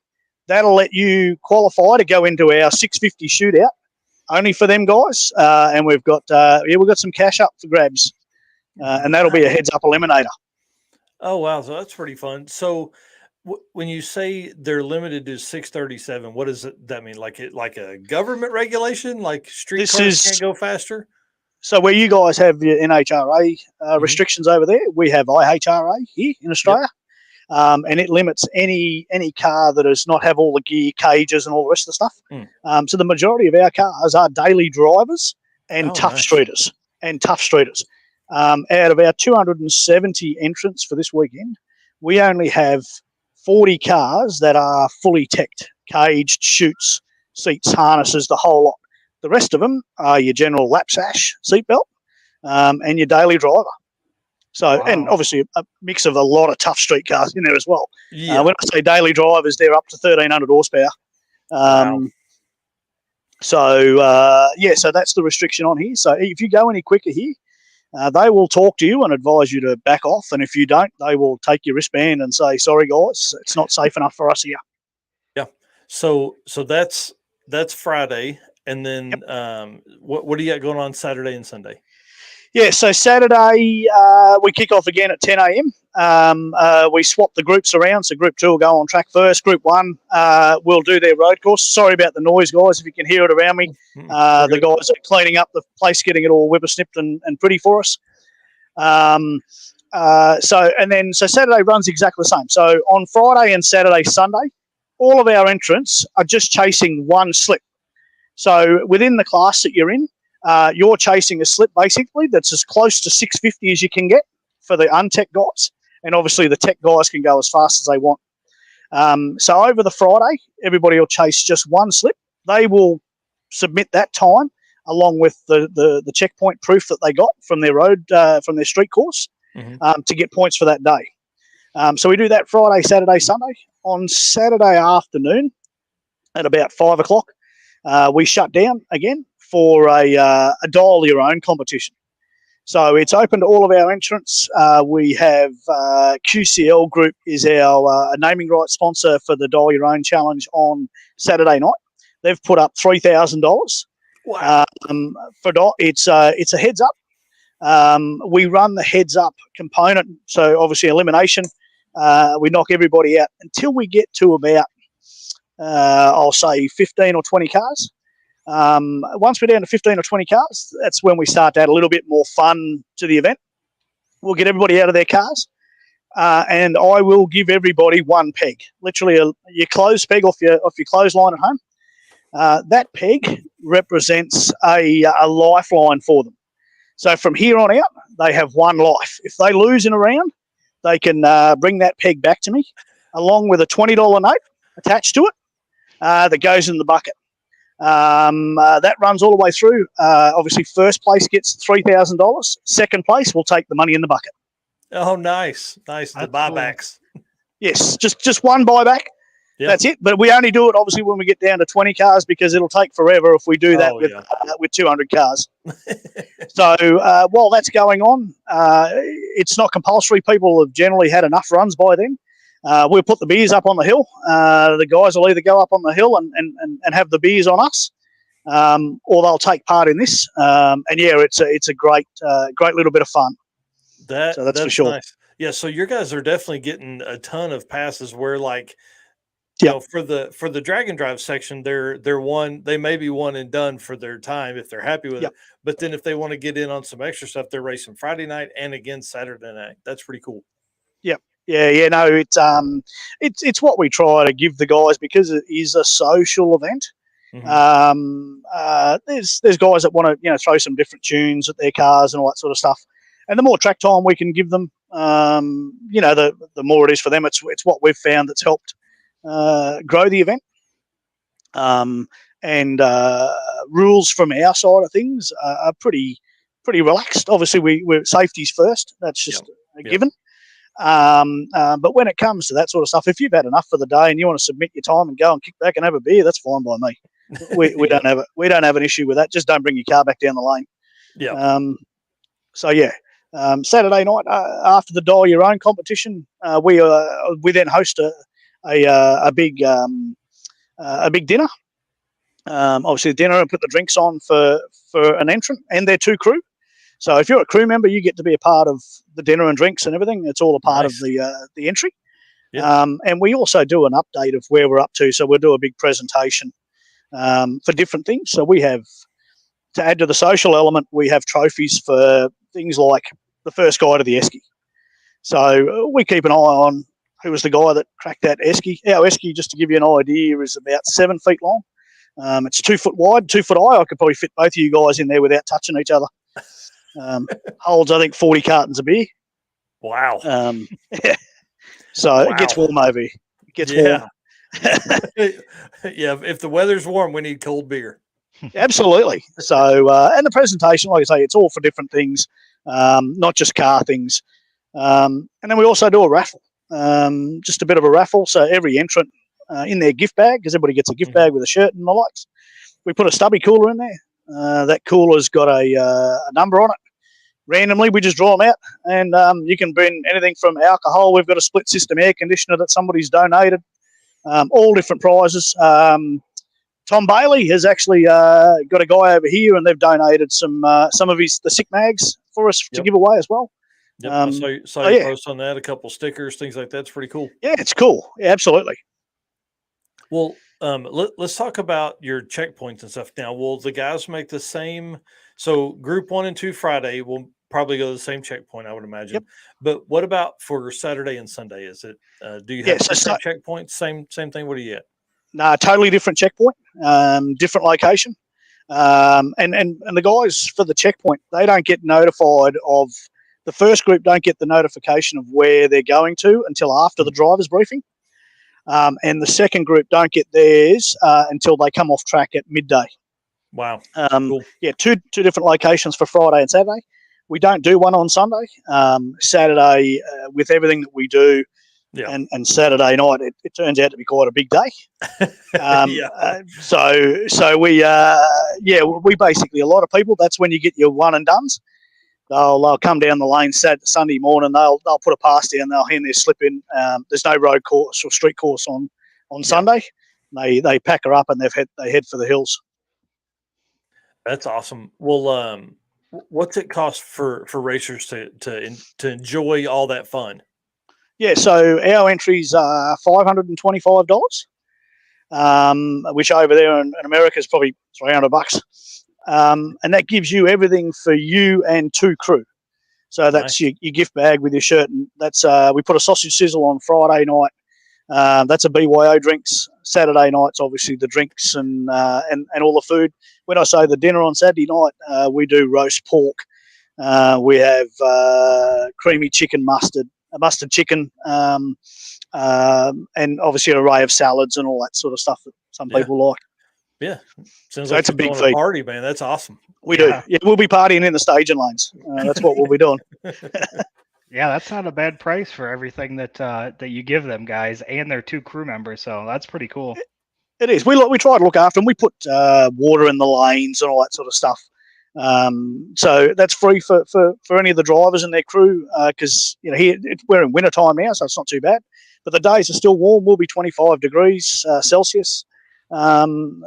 Speaker 7: that'll let you qualify to go into our 650 shootout only for them guys. And we've got some cash up for grabs, and that'll be a heads up eliminator.
Speaker 1: Oh wow, so that's pretty fun. So when you say they're limited to 637, what does that mean? Like a government regulation, like street cars can't go faster?
Speaker 7: So where you guys have your NHRA restrictions over there, we have IHRA here in Australia, and it limits any car that does not have all the gear, cages, and all the rest of the stuff. So the majority of our cars are daily drivers and tough streeters. Out of our 270 entrants for this weekend, we only have 40 cars that are fully teched, caged, chutes, seats, harnesses, the whole lot. The rest of them are your general lap sash, seatbelt, and your daily driver. So, and obviously a mix of a lot of tough street cars in there as well.
Speaker 1: Yeah.
Speaker 7: When I say daily drivers, they're up to 1,300 horsepower. So that's the restriction on here. So if you go any quicker here, they will talk to you and advise you to back off. And if you don't, they will take your wristband and say, sorry, guys, it's not safe enough for us here.
Speaker 1: Yeah. So that's Friday. And then what do you got going on Saturday and Sunday?
Speaker 7: Yeah, so Saturday we kick off again at 10 a.m. We swap the groups around. So Group 2 will go on track first. Group 1 will do their road course. Sorry about the noise, guys, if you can hear it around me. The guys are cleaning up the place, getting it all whippersnipped and pretty for us. So Saturday runs exactly the same. So on Friday and Saturday, Sunday, all of our entrants are just chasing one slip. So within the class that you're in, you're chasing a slip basically that's as close to 650 as you can get for the untech guys, and obviously the tech guys can go as fast as they want. So over the Friday, everybody will chase just one slip. They will submit that time along with the checkpoint proof that they got from their road from their street course to get points for that day. So we do that Friday, Saturday, Sunday. On Saturday afternoon at about 5 o'clock, we shut down again for a dial your own competition. So it's open to all of our entrants. We have QCL Group is our naming rights sponsor for the Dial Your Own Challenge on Saturday night. They've put up $3,000.
Speaker 1: Wow.
Speaker 7: It's a heads up. We run the heads up component. So obviously elimination, we knock everybody out until we get to about, I'll say 15 or 20 cars. Once we're down to 15 or 20 cars, that's when we start to add a little bit more fun to the event. We'll get everybody out of their cars, and I will give everybody one peg, literally your clothes peg off your clothesline at home. That peg represents a lifeline for them. So from here on out, they have one life. If they lose in a round, they can bring that peg back to me, along with a $20 note attached to it that goes in the bucket. That runs all the way through. Obviously, first place gets $3,000. Second place will take the money in the bucket.
Speaker 1: Oh, nice. The buybacks.
Speaker 7: Cool. Yes, just one buyback. Yep. That's it. But we only do it, obviously, when we get down to 20 cars because it'll take forever if we do that with 200 cars. So while that's going on, it's not compulsory. People have generally had enough runs by then. We'll put the beers up on the hill. The guys will either go up on the hill and have the beers on us, or they'll take part in this. It's a great little bit of fun. That's for sure.
Speaker 1: Nice. Yeah, so your guys are definitely getting a ton of passes where for the drag and drive section, they may be one and done for their time if they're happy with it. But then if they want to get in on some extra stuff, they're racing Friday night and again Saturday night. That's pretty cool.
Speaker 7: Yep. Yeah, no, it's what we try to give the guys because it is a social event. There's guys that want to throw some different tunes at their cars and all that sort of stuff. And the more track time we can give them, the more it is for them. It's what we've found that's helped grow the event. And rules from our side of things are pretty relaxed. Obviously, we're safety's first. That's just a given. But when it comes to that sort of stuff, if you've had enough for the day and you want to submit your time and go and kick back and have a beer, that's fine by me. We don't have an issue with that. Just don't bring your car back down the lane.
Speaker 1: Yeah.
Speaker 7: Saturday night after the Dial Your Own competition, we then host a big dinner. Obviously, dinner and put the drinks on for an entrant and their 2 crew. So if you're a crew member, you get to be a part of the dinner and drinks and everything. It's all a part of the entry.
Speaker 1: Yep.
Speaker 7: And we also do an update of where we're up to. So we'll do a big presentation for different things. So we have, to add to the social element, we have trophies for things like the first guy to the esky. So we keep an eye on who was the guy that cracked that esky. Our esky, just to give you an idea, is about 7 feet long. It's 2 foot wide, 2 foot high. I could probably fit both of you guys in there without touching each other. Holds, I think, 40 cartons of beer.
Speaker 1: Wow.
Speaker 7: So it gets warm over here. It gets warm.
Speaker 1: Yeah, if the weather's warm, we need cold beer.
Speaker 7: Absolutely. So, and the presentation, like I say, it's all for different things, not just car things. And then we also do a raffle, just a bit of a raffle. So every entrant in their gift bag, because everybody gets a gift bag with a shirt and the likes, we put a stubby cooler in there. That cooler's got a number on it. Randomly, we just draw them out, and you can bring anything from alcohol. We've got a split system air conditioner that somebody's donated. All different prizes. Tom Bailey has actually got a guy over here, and they've donated some of the SICK mags for us to give away as well.
Speaker 1: Yep. I saw you post on that, a couple stickers, things like that. It's pretty cool.
Speaker 7: Yeah, it's cool. Yeah, absolutely.
Speaker 1: Well, let's talk about your checkpoints and stuff now. Will the guys make the same? So group 1 and 2 Friday will probably go to the same checkpoint, I would imagine.
Speaker 7: Yep.
Speaker 1: But what about for Saturday and Sunday? Is it do you have different checkpoints? Same thing. What do you get?
Speaker 7: No, totally different checkpoint, different location. And the guys for the checkpoint, they don't get notified of the first group. Don't get the notification of where they're going to until after the driver's briefing. And the second group don't get theirs until they come off track at midday.
Speaker 1: Wow.
Speaker 7: Cool. Yeah, two different locations for Friday and Saturday. We don't do one on Sunday. Saturday, with everything that we do, and Saturday night, it turns out to be quite a big day. So we basically, a lot of people, that's when you get your one and dones. They'll come down the lane Sunday morning. They'll put a pass down. They'll hand their slip in. There's no road course or street course on Sunday. They pack her up and they head for the hills.
Speaker 1: That's awesome. Well, what's it cost for racers to enjoy all that fun?
Speaker 7: Yeah, so our entries are $525, which over there in America is probably $300. And that gives you everything for you and 2 crew. So that's your gift bag with your shirt, and that's we put a sausage sizzle on Friday night. That's a BYO drinks. Saturday night's obviously the drinks and all the food. When I say the dinner on Saturday night, we do roast pork. We have creamy chicken mustard chicken, and obviously an array of salads and all that sort of stuff that some people like.
Speaker 1: Yeah, sounds
Speaker 7: so
Speaker 1: like
Speaker 7: it's a big feat.
Speaker 1: Party, man. That's awesome.
Speaker 7: We do. Yeah, we'll be partying in the staging lanes. That's what we'll be doing.
Speaker 4: Yeah, that's not a bad price for everything that you give them, guys, and their 2 crew members. So that's pretty cool.
Speaker 7: It is. We try to look after them. We put water in the lanes and all that sort of stuff. So that's free for any of the drivers and their crew, because here we're in winter time now, so it's not too bad. But the days are still warm. We'll be 25 degrees Celsius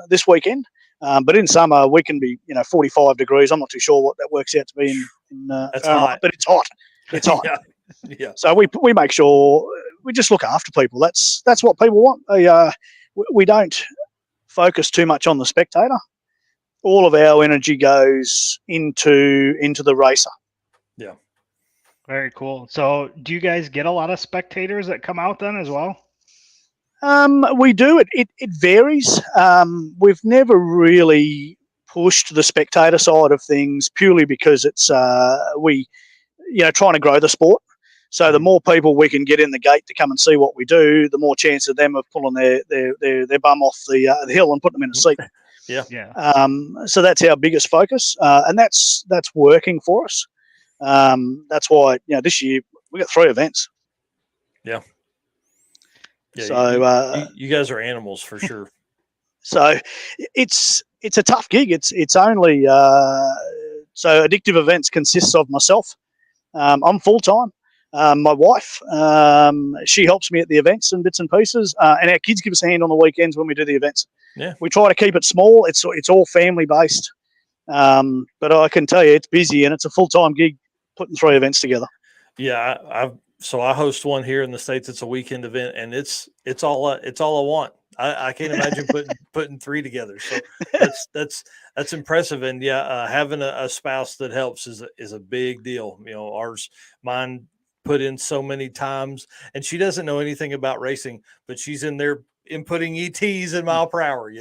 Speaker 7: this weekend. But in summer we can be 45 degrees. I'm not too sure what that works out to be in
Speaker 1: that's hot,
Speaker 7: but it's hot. It's hot.
Speaker 1: Yeah.
Speaker 7: So we make sure we just look after people. That's what people want. We don't focus too much on the spectator. All of our energy goes into the racer.
Speaker 1: Yeah.
Speaker 4: Very cool. So do you guys get a lot of spectators that come out then as well?
Speaker 7: We do. It varies. We've never really pushed the spectator side of things purely because it's trying to grow the sport. So the more people we can get in the gate to come and see what we do, the more chance of them of pulling their bum off the hill and putting them in a seat.
Speaker 4: Yeah.
Speaker 7: So that's our biggest focus, and that's working for us. That's why this year we got 3 events.
Speaker 1: Yeah. Yeah.
Speaker 7: So
Speaker 1: you guys are animals for sure.
Speaker 7: So it's a tough gig. It's only so Addictive Events consists of myself. I'm full time. My wife, she helps me at the events and bits and pieces, and our kids give us a hand on the weekends when we do the events.
Speaker 1: Yeah,
Speaker 7: we try to keep it small. It's all family based, but I can tell you it's busy and it's a full time gig putting 3 events together.
Speaker 1: Yeah, I host one here in the States. It's a weekend event, and it's all I want. I can't imagine putting 3 together. So that's impressive. And having a spouse that helps is a big deal. Mine put in so many times, and she doesn't know anything about racing, but she's in there inputting ETs and mile per hour.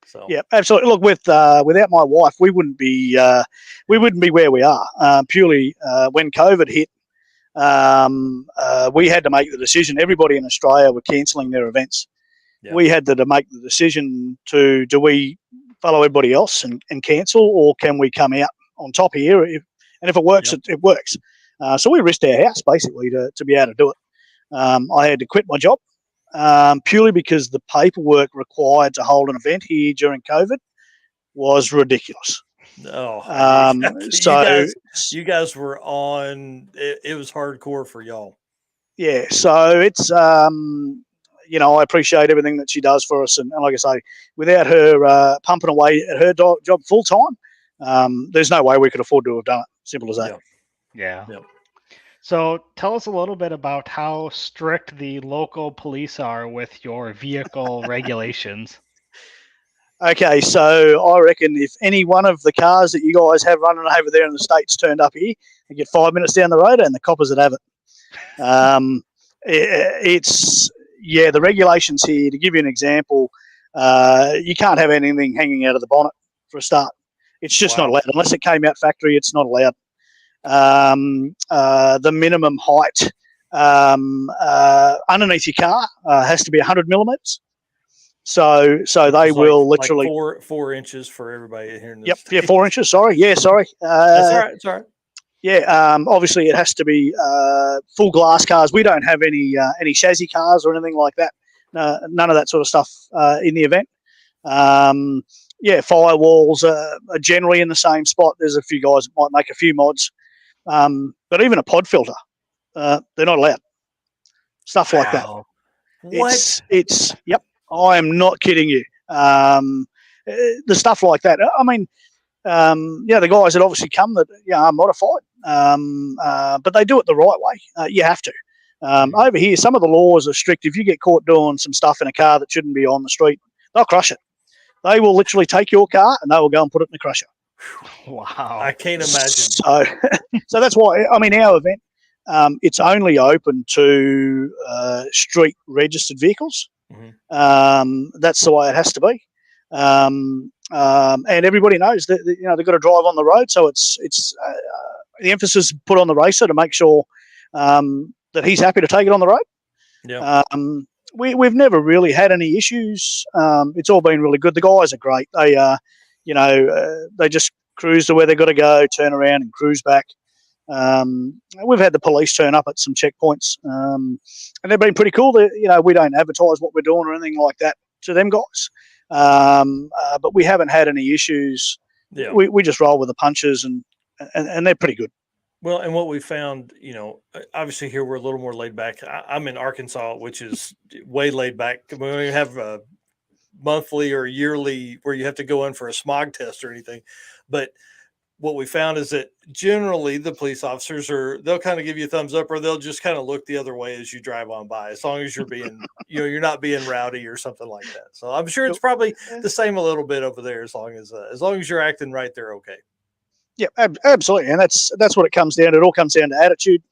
Speaker 1: So
Speaker 7: yeah, absolutely. Look, without my wife, we wouldn't be where we are. Purely when COVID hit, we had to make the decision. Everybody in Australia were cancelling their events. Yeah. We had to make the decision do we follow everybody else and cancel, or can we come out on top here? And if it works, it works. So we risked our house basically to be able to do it. I had to quit my job purely because the paperwork required to hold an event here during COVID was ridiculous.
Speaker 1: Oh,
Speaker 7: so
Speaker 1: you guys were on. It was hardcore for y'all.
Speaker 7: Yeah, so it's I appreciate everything that she does for us, and like I say, without her pumping away at her job full time, there's no way we could afford to have done it. Simple as that.
Speaker 4: Yeah. So tell us a little bit about how strict the local police are with your vehicle regulations.
Speaker 7: Okay, so I reckon if any one of the cars that you guys have running over there in the States turned up here, they get 5 minutes down the road and the coppers would have it. The regulations here, to give you an example, you can't have anything hanging out of the bonnet for a start. It's just not allowed. Unless it came out factory, it's not allowed. The minimum height underneath your car has to be 100 millimeters. So they will literally
Speaker 1: 4 inches for everybody here in the
Speaker 7: States.
Speaker 1: Yeah,
Speaker 7: 4 inches. Sorry.
Speaker 1: That's all right. It's all right.
Speaker 7: Yeah. Obviously, it has to be full glass cars. We don't have any chassis cars or anything like that. None of that sort of stuff in the event. Firewalls are generally in the same spot. There's a few guys that might make a few mods, but even a pod filter, they're not allowed. Stuff like that.
Speaker 1: What?
Speaker 7: It's yep. I am not kidding you. The stuff like that. I mean, the guys that obviously come that are modified, but they do it the right way. You have to. Over here, some of the laws are strict. If you get caught doing some stuff in a car that shouldn't be on the street, they'll crush it. They will literally take your car and they will go and put it in the crusher.
Speaker 4: Wow.
Speaker 1: I can't imagine.
Speaker 7: So that's why, I mean, our event, it's only open to street registered vehicles. Mm-hmm. That's the way it has to be. And everybody knows that they've got to drive on the road. So it's the emphasis put on the racer to make sure that he's happy to take it on the road.
Speaker 1: Yeah.
Speaker 7: We've never really had any issues. It's all been really good. The guys are great. They they just cruise to where they've got to go, turn around and cruise back. We've had the police turn up at some checkpoints, and they've been pretty cool. We don't advertise what we're doing or anything like that to them guys, but we haven't had any issues. Yeah. We just roll with the punches, and they're pretty good.
Speaker 1: Well, and what we found, obviously here we're a little more laid back. I'm in Arkansas, which is way laid back. We don't even have a monthly or yearly where you have to go in for a smog test or anything. But what we found is that generally the police officers they'll kind of give you a thumbs up, or they'll just kind of look the other way as you drive on by, as long as you're being, you're not being rowdy or something like that. So I'm sure it's probably the same a little bit over there, as long as you're acting right, they're okay. Yeah,
Speaker 7: absolutely, and that's what it comes down to. It all comes down to attitude,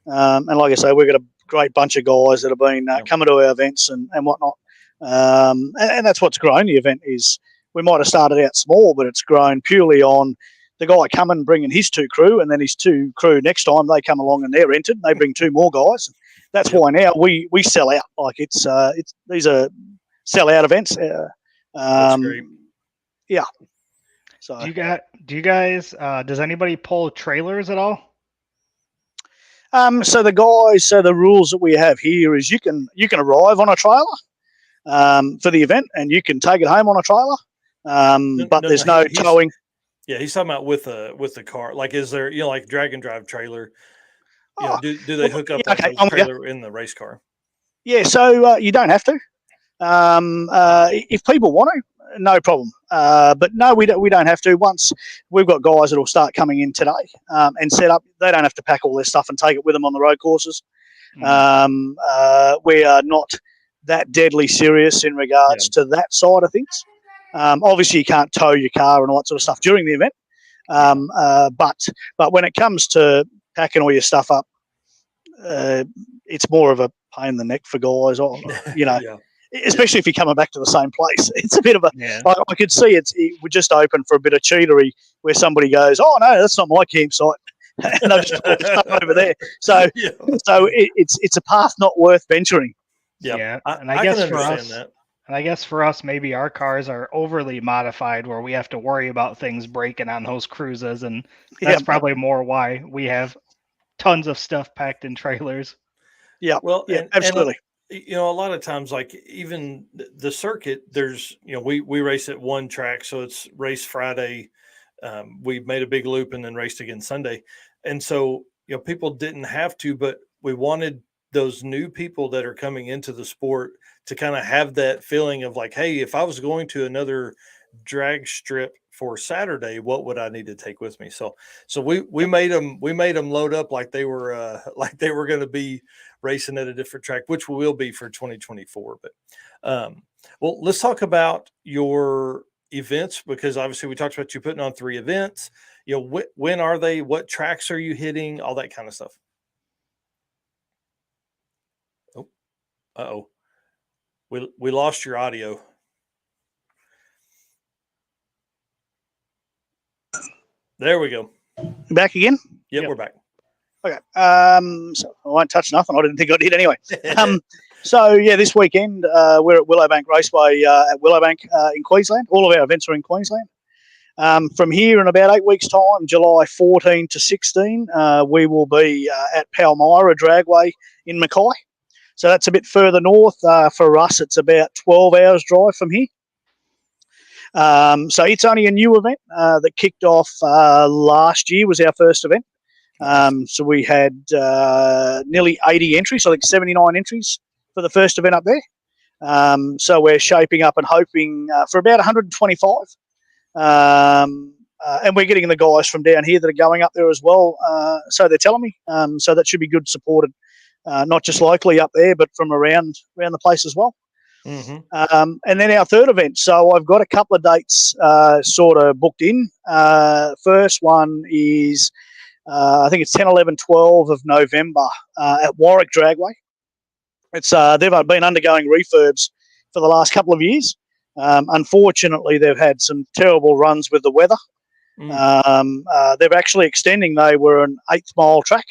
Speaker 7: and like I say, we've got great bunch of guys that have been coming to our events and whatnot. And that's what's grown the event. Is we might have started out small, but it's grown purely on the guy coming, bringing his 2 crew, and then his 2 crew next time they come along and they're entered. They bring 2 more guys. That's why now we sell out. Like it's these are sell out events.
Speaker 1: That's great.
Speaker 7: Yeah. So
Speaker 4: do you guys does anybody pull trailers at all?
Speaker 7: So the rules that we have here is you can arrive on a trailer for the event, and you can take it home on a trailer. But there's no towing.
Speaker 1: Yeah, he's talking about with the car. Like, is there like drag and drive trailer? Do they hook up that trailer in the race car?
Speaker 7: Yeah, so you don't have to. If people want to, no problem. But no, we don't have to. Once we've got guys that will start coming in today and set up, they don't have to pack all their stuff and take it with them on the road courses. We are not that deadly serious in regards to that side of things. Obviously, you can't tow your car and all that sort of stuff during the event. But when it comes to packing all your stuff up, it's more of a pain in the neck for guys, especially if you're coming back to the same place. It's a bit of a, I could see it would just open for a bit of cheatery where somebody goes, oh no, that's not my campsite. And I've just put stuff over there. So it's a path not worth venturing.
Speaker 1: Yeah.
Speaker 4: And I guess for us, that. And I guess for us, maybe our cars are overly modified where we have to worry about things breaking on those cruises. And that's probably more why we have tons of stuff packed in trailers.
Speaker 7: Yeah. Well, absolutely.
Speaker 1: And, a lot of times, like even the circuit, there's, we race at one track. So it's race Friday. We made a big loop and then raced again Sunday. And so, people didn't have to, but we wanted those new people that are coming into the sport to kind of have that feeling of like, hey, if I was going to another drag strip for Saturday, what would I need to take with me? So we made them load up like they were going to be racing at a different track, which we will be for 2024. But well, let's talk about your events, because obviously we talked about you putting on 3 events. When are they? What tracks are you hitting? All that kind of stuff. Uh-oh. We lost your audio. There we go.
Speaker 7: Back again?
Speaker 1: Yep, we're back.
Speaker 7: Okay. So I won't touch nothing. I didn't think I did anyway. This weekend we're at Willowbank Raceway at Willowbank in Queensland. All of our events are in Queensland. From here in about 8 weeks' time, July 14 to 16, we will be at Palmyra Dragway in Mackay. So that's a bit further north. For us, it's about 12 hours drive from here. So it's only a new event that kicked off last year, was our first event. So we had nearly 80 entries, I think 79 entries for the first event up there. So we're shaping up and hoping for about 125. And we're getting the guys from down here that are going up there as well. So they're telling me. So that should be good supported. Not just locally up there, but from around the place as well. Mm-hmm. And then our third event. So I've got a couple of dates sort of booked in. First one is, I think it's 10, 11, 12 of November at Warwick Dragway. It's they've been undergoing refurbs for the last couple of years. Unfortunately, they've had some terrible runs with the weather. They're actually extending. They were an 8th mile track.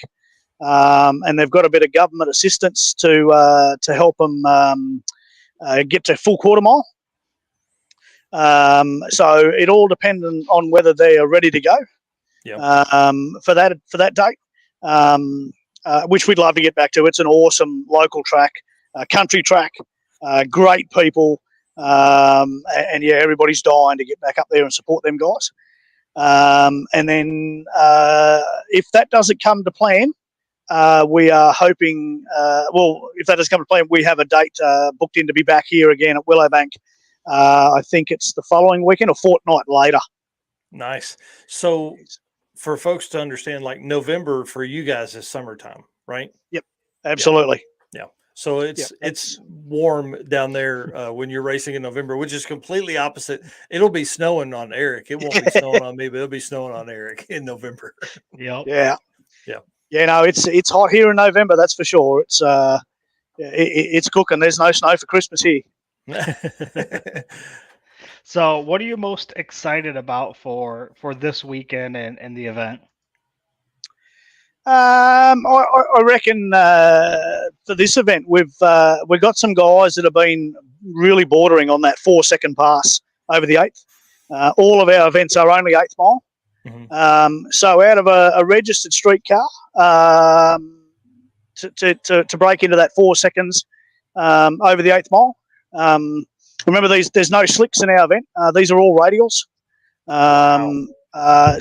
Speaker 7: And they've got a bit of government assistance to help them get to full quarter mile. So it all depends on whether they are ready to go for that date, which we'd love to get back to. It's an awesome local track, country track, great people, and everybody's dying to get back up there and support them guys. And then if that doesn't come to plan, we are hoping, if that does come to plan, we have a date booked in to be back here again at Willowbank. I think it's the following weekend or fortnight later.
Speaker 1: Nice. So for folks to understand, like November for you guys is summertime, right?
Speaker 7: Yep, absolutely.
Speaker 1: Yeah. So it's warm down there when you're racing in November, which is completely opposite. It'll be snowing on Eric. It won't be snowing on me, but it'll be snowing on Eric in November.
Speaker 7: Yeah. Yeah, no, it's hot here in November. That's for sure. It's cooking. There's no snow for Christmas here.
Speaker 4: So, what are you most excited about for this weekend and the event?
Speaker 7: I reckon for this event we've got some guys that have been really bordering on that 4-second pass over the 8th. All of our events are only 8th mile.
Speaker 1: Mhm.
Speaker 7: So out of a registered street car, to break into that 4 seconds over the 8th mile. Remember, there's no slicks in our event. These are all radials.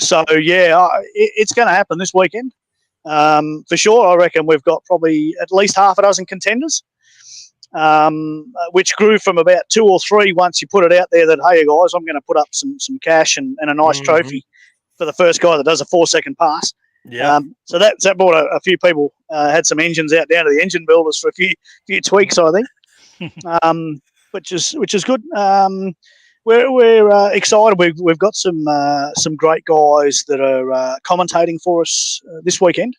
Speaker 7: So yeah, it's going to happen this weekend. For sure, I reckon we've got probably at least half a dozen contenders, which grew from about 2 or 3 once you put it out there that, hey, guys, I'm going to put up some cash and a nice trophy for the first guy that does a 4-second pass.
Speaker 1: Yeah.
Speaker 7: So that brought a few people, had some engines out down to the engine builders for a few tweaks, I think, which is good. We're excited. We've got some great guys that are commentating for us this weekend.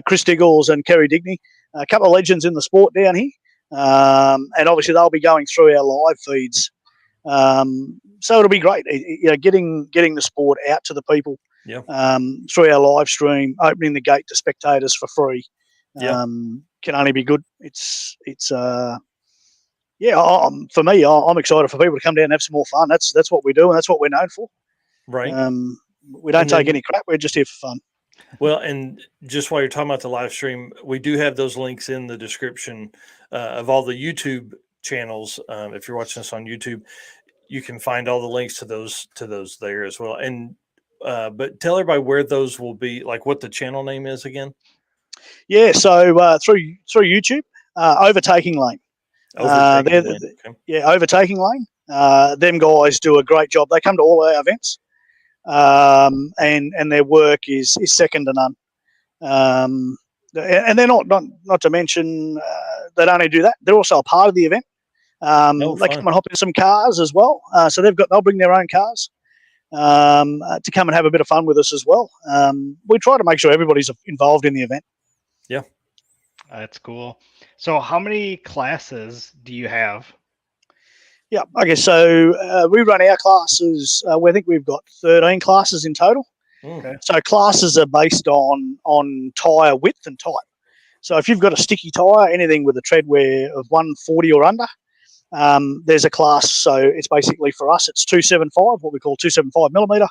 Speaker 7: Chris Diggles and Kerry Digney, a couple of legends in the sport down here, and obviously they'll be going through our live feeds. So it'll be great, getting the sport out to the people.
Speaker 1: Yeah.
Speaker 7: Through our live stream, opening the gate to spectators for free. Can only be good. For me, I'm excited for people to come down and have some more fun. That's what we do, and that's what we're known for.
Speaker 1: Right.
Speaker 7: We don't take any crap. We're just here for fun.
Speaker 1: Well, and just while you're talking about the live stream, we do have those links in the description of all the YouTube channels. If you're watching us on YouTube, you can find all the links to those there as well. And but tell everybody where those will be, like what the channel name is again.
Speaker 7: Yeah, so through YouTube, Overtaking Lane. Overtaking Lane. Them guys do a great job. They come to all our events, and their work is second to none. And they're not to mention they don't only do that; they're also a part of the event. They come and hop in some cars as well. So they'll bring their own cars to come and have a bit of fun with us as well. We try to make sure everybody's involved in the event.
Speaker 1: Yeah,
Speaker 4: that's cool. So how many classes do you have?
Speaker 7: Yeah, okay. So we run our classes. I think we've got 13 classes in total.
Speaker 1: Okay.
Speaker 7: So classes are based on tyre width and type. So if you've got a sticky tyre, anything with a tread wear of 140 or under, there's a class. So it's basically for us, it's 275, what we call 275 millimetre,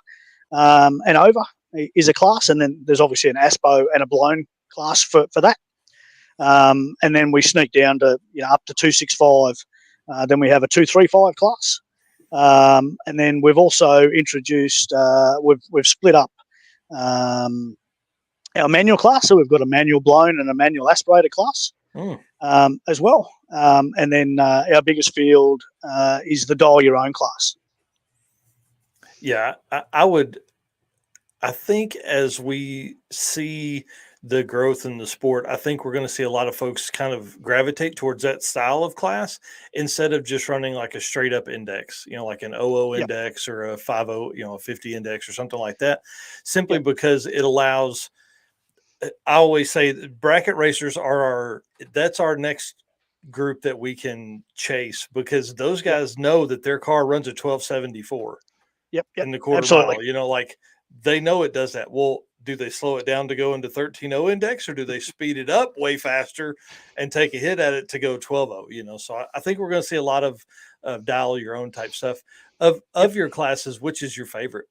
Speaker 7: and over is a class. And then there's obviously an ASPO and a blown class for that. And then we sneak down to up to 265. Then we have a 235 class. And then we've also introduced, we've split up our manual class. So we've got a manual blown and a manual aspirated class as well. And then our biggest field is the dial your own class.
Speaker 1: Yeah, I think as we see the growth in the sport, I think we're going to see a lot of folks kind of gravitate towards that style of class instead of just running like a straight up index, like an 00 index or a 50, a 50 index or something like that, simply because it allows, I always say that bracket racers that's our next group that we can chase, because those guys know that their car runs a 1274 in the quarter mile, like they know it does that. Well, do they slow it down to go into 13.0 index, or do they speed it up way faster and take a hit at it to go 12.0? So I think we're going to see a lot of dial your own type stuff. Of your classes, which is your favorite?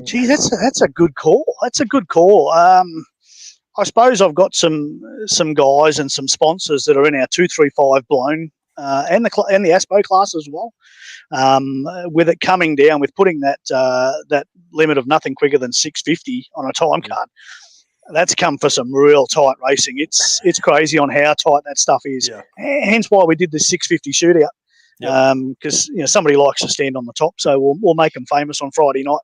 Speaker 7: Gee, that's a good call. That's a good call. I suppose I've got some guys and some sponsors that are in our 235 blown and the ASPO class as well. With it coming down, with putting that limit of nothing quicker than 650 on a time card, that's come for some real tight racing. It's crazy on how tight that stuff is. Yeah. Hence why we did the 650 shootout, because somebody likes to stand on the top, so we'll make them famous on Friday night.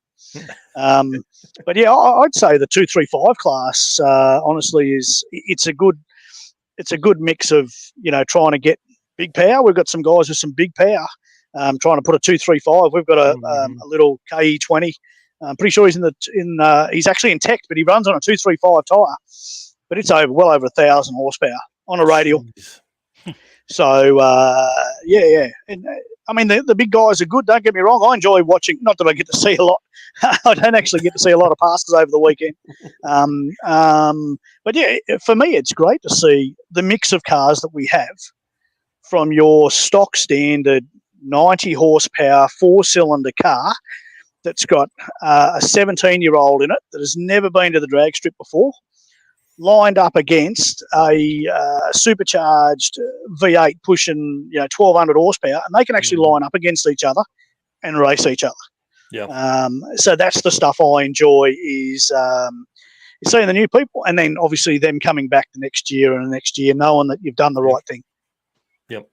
Speaker 7: But yeah, I'd say the 235 class honestly it's a good mix of trying to get big power. We've got some guys with some big power. Trying to put a 235. We've got a little KE20 I'm pretty sure he's actually in tech, but he runs on a 235 tyre. But it's well over 1,000 horsepower on a radial.
Speaker 1: Jeez.
Speaker 7: So yeah. And, I mean, the big guys are good. Don't get me wrong. I enjoy watching. Not that I get to see a lot. I don't actually get to see a lot of passes over the weekend. But yeah, for me, it's great to see the mix of cars that we have, from your stock standard 90 horsepower 4-cylinder car that's got a 17-year-old in it that has never been to the drag strip before, lined up against a supercharged V8 pushing 1,200 horsepower, and they can actually line up against each other and race each other.
Speaker 1: Yeah.
Speaker 7: So that's the stuff I enjoy, is seeing the new people, and then obviously them coming back the next year and the next year, knowing that you've done the right thing.
Speaker 1: Yep.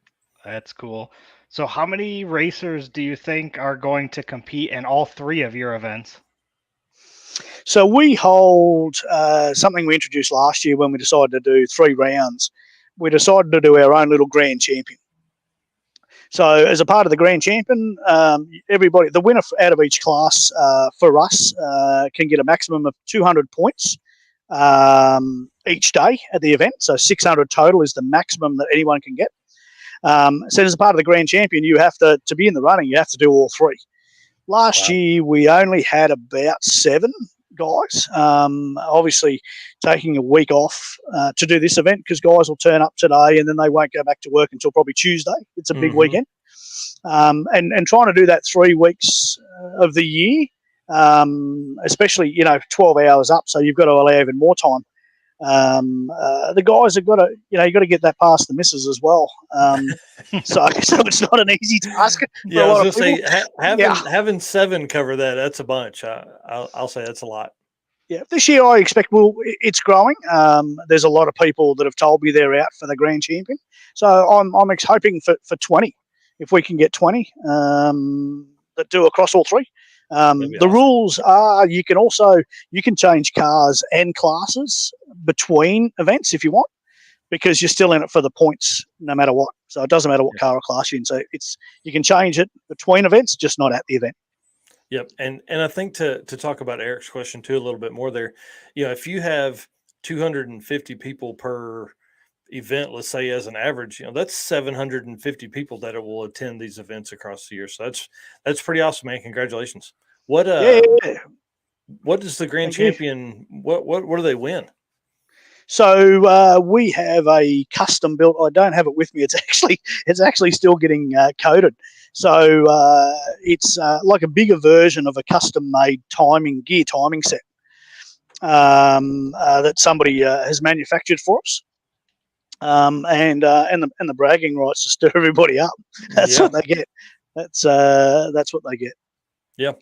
Speaker 4: That's cool. So how many racers do you think are going to compete in all 3 of your events?
Speaker 7: So we hold something we introduced last year when we decided to do 3 rounds. We decided to do our own little grand champion. So as a part of the grand champion, everybody, the winner out of each class for us can get a maximum of 200 points each day at the event. So 600 total is the maximum that anyone can get. So as a part of the grand champion, you have to be in the running, you have to do all 3. Last year, we only had about 7 guys, obviously taking a week off to do this event, because guys will turn up today and then they won't go back to work until probably Tuesday. It's a big weekend. And trying to do that 3 weeks of the year, especially, 12 hours up, so you've got to allow even more time. The guys have got to, you got to get that past the misses as well. So it's not an easy task.
Speaker 1: Yeah, I was going to say, having 7 cover that's a bunch. I'll say that's a lot.
Speaker 7: Yeah, this year I expect it's growing. There's a lot of people that have told me they're out for the grand champion. So I'm hoping for 20, if we can get 20 that do across all 3. The rules are you can change cars and classes between events if you want, because you're still in it for the points no matter what. So it doesn't matter what car or class you're in. So you can change it between events, just not at the event.
Speaker 1: Yep. And I think to talk about Eric's question too a little bit more there, if you have 250 people per event, let's say as an average, that's 750 people that will attend these events across the year. So that's pretty awesome, man. Congratulations. What does the grand champion, what do they win?
Speaker 7: So we have a custom built. I don't have it with me. It's actually still getting coded. So it's like a bigger version of a custom made gear timing set that somebody has manufactured for us. And the bragging rights to stir everybody up. That's what they get. That's what they get.
Speaker 1: Yeah.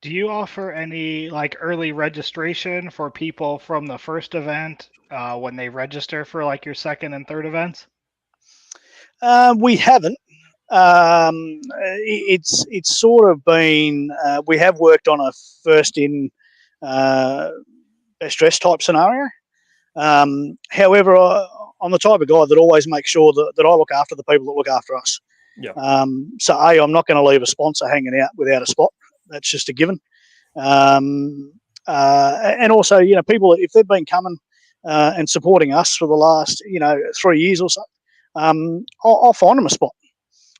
Speaker 4: Do you offer any early registration for people from the first event when they register for your second and third events?
Speaker 7: We haven't. It's sort of been. We have worked on a first in best dress type scenario. However, I'm the type of guy that always makes sure that I look after the people that look after us.
Speaker 1: Yeah.
Speaker 7: So I'm not going to leave a sponsor hanging out without a spot. That's just a given. And also, people, if they've been coming and supporting us for the last, 3 years or so, I'll find them a spot.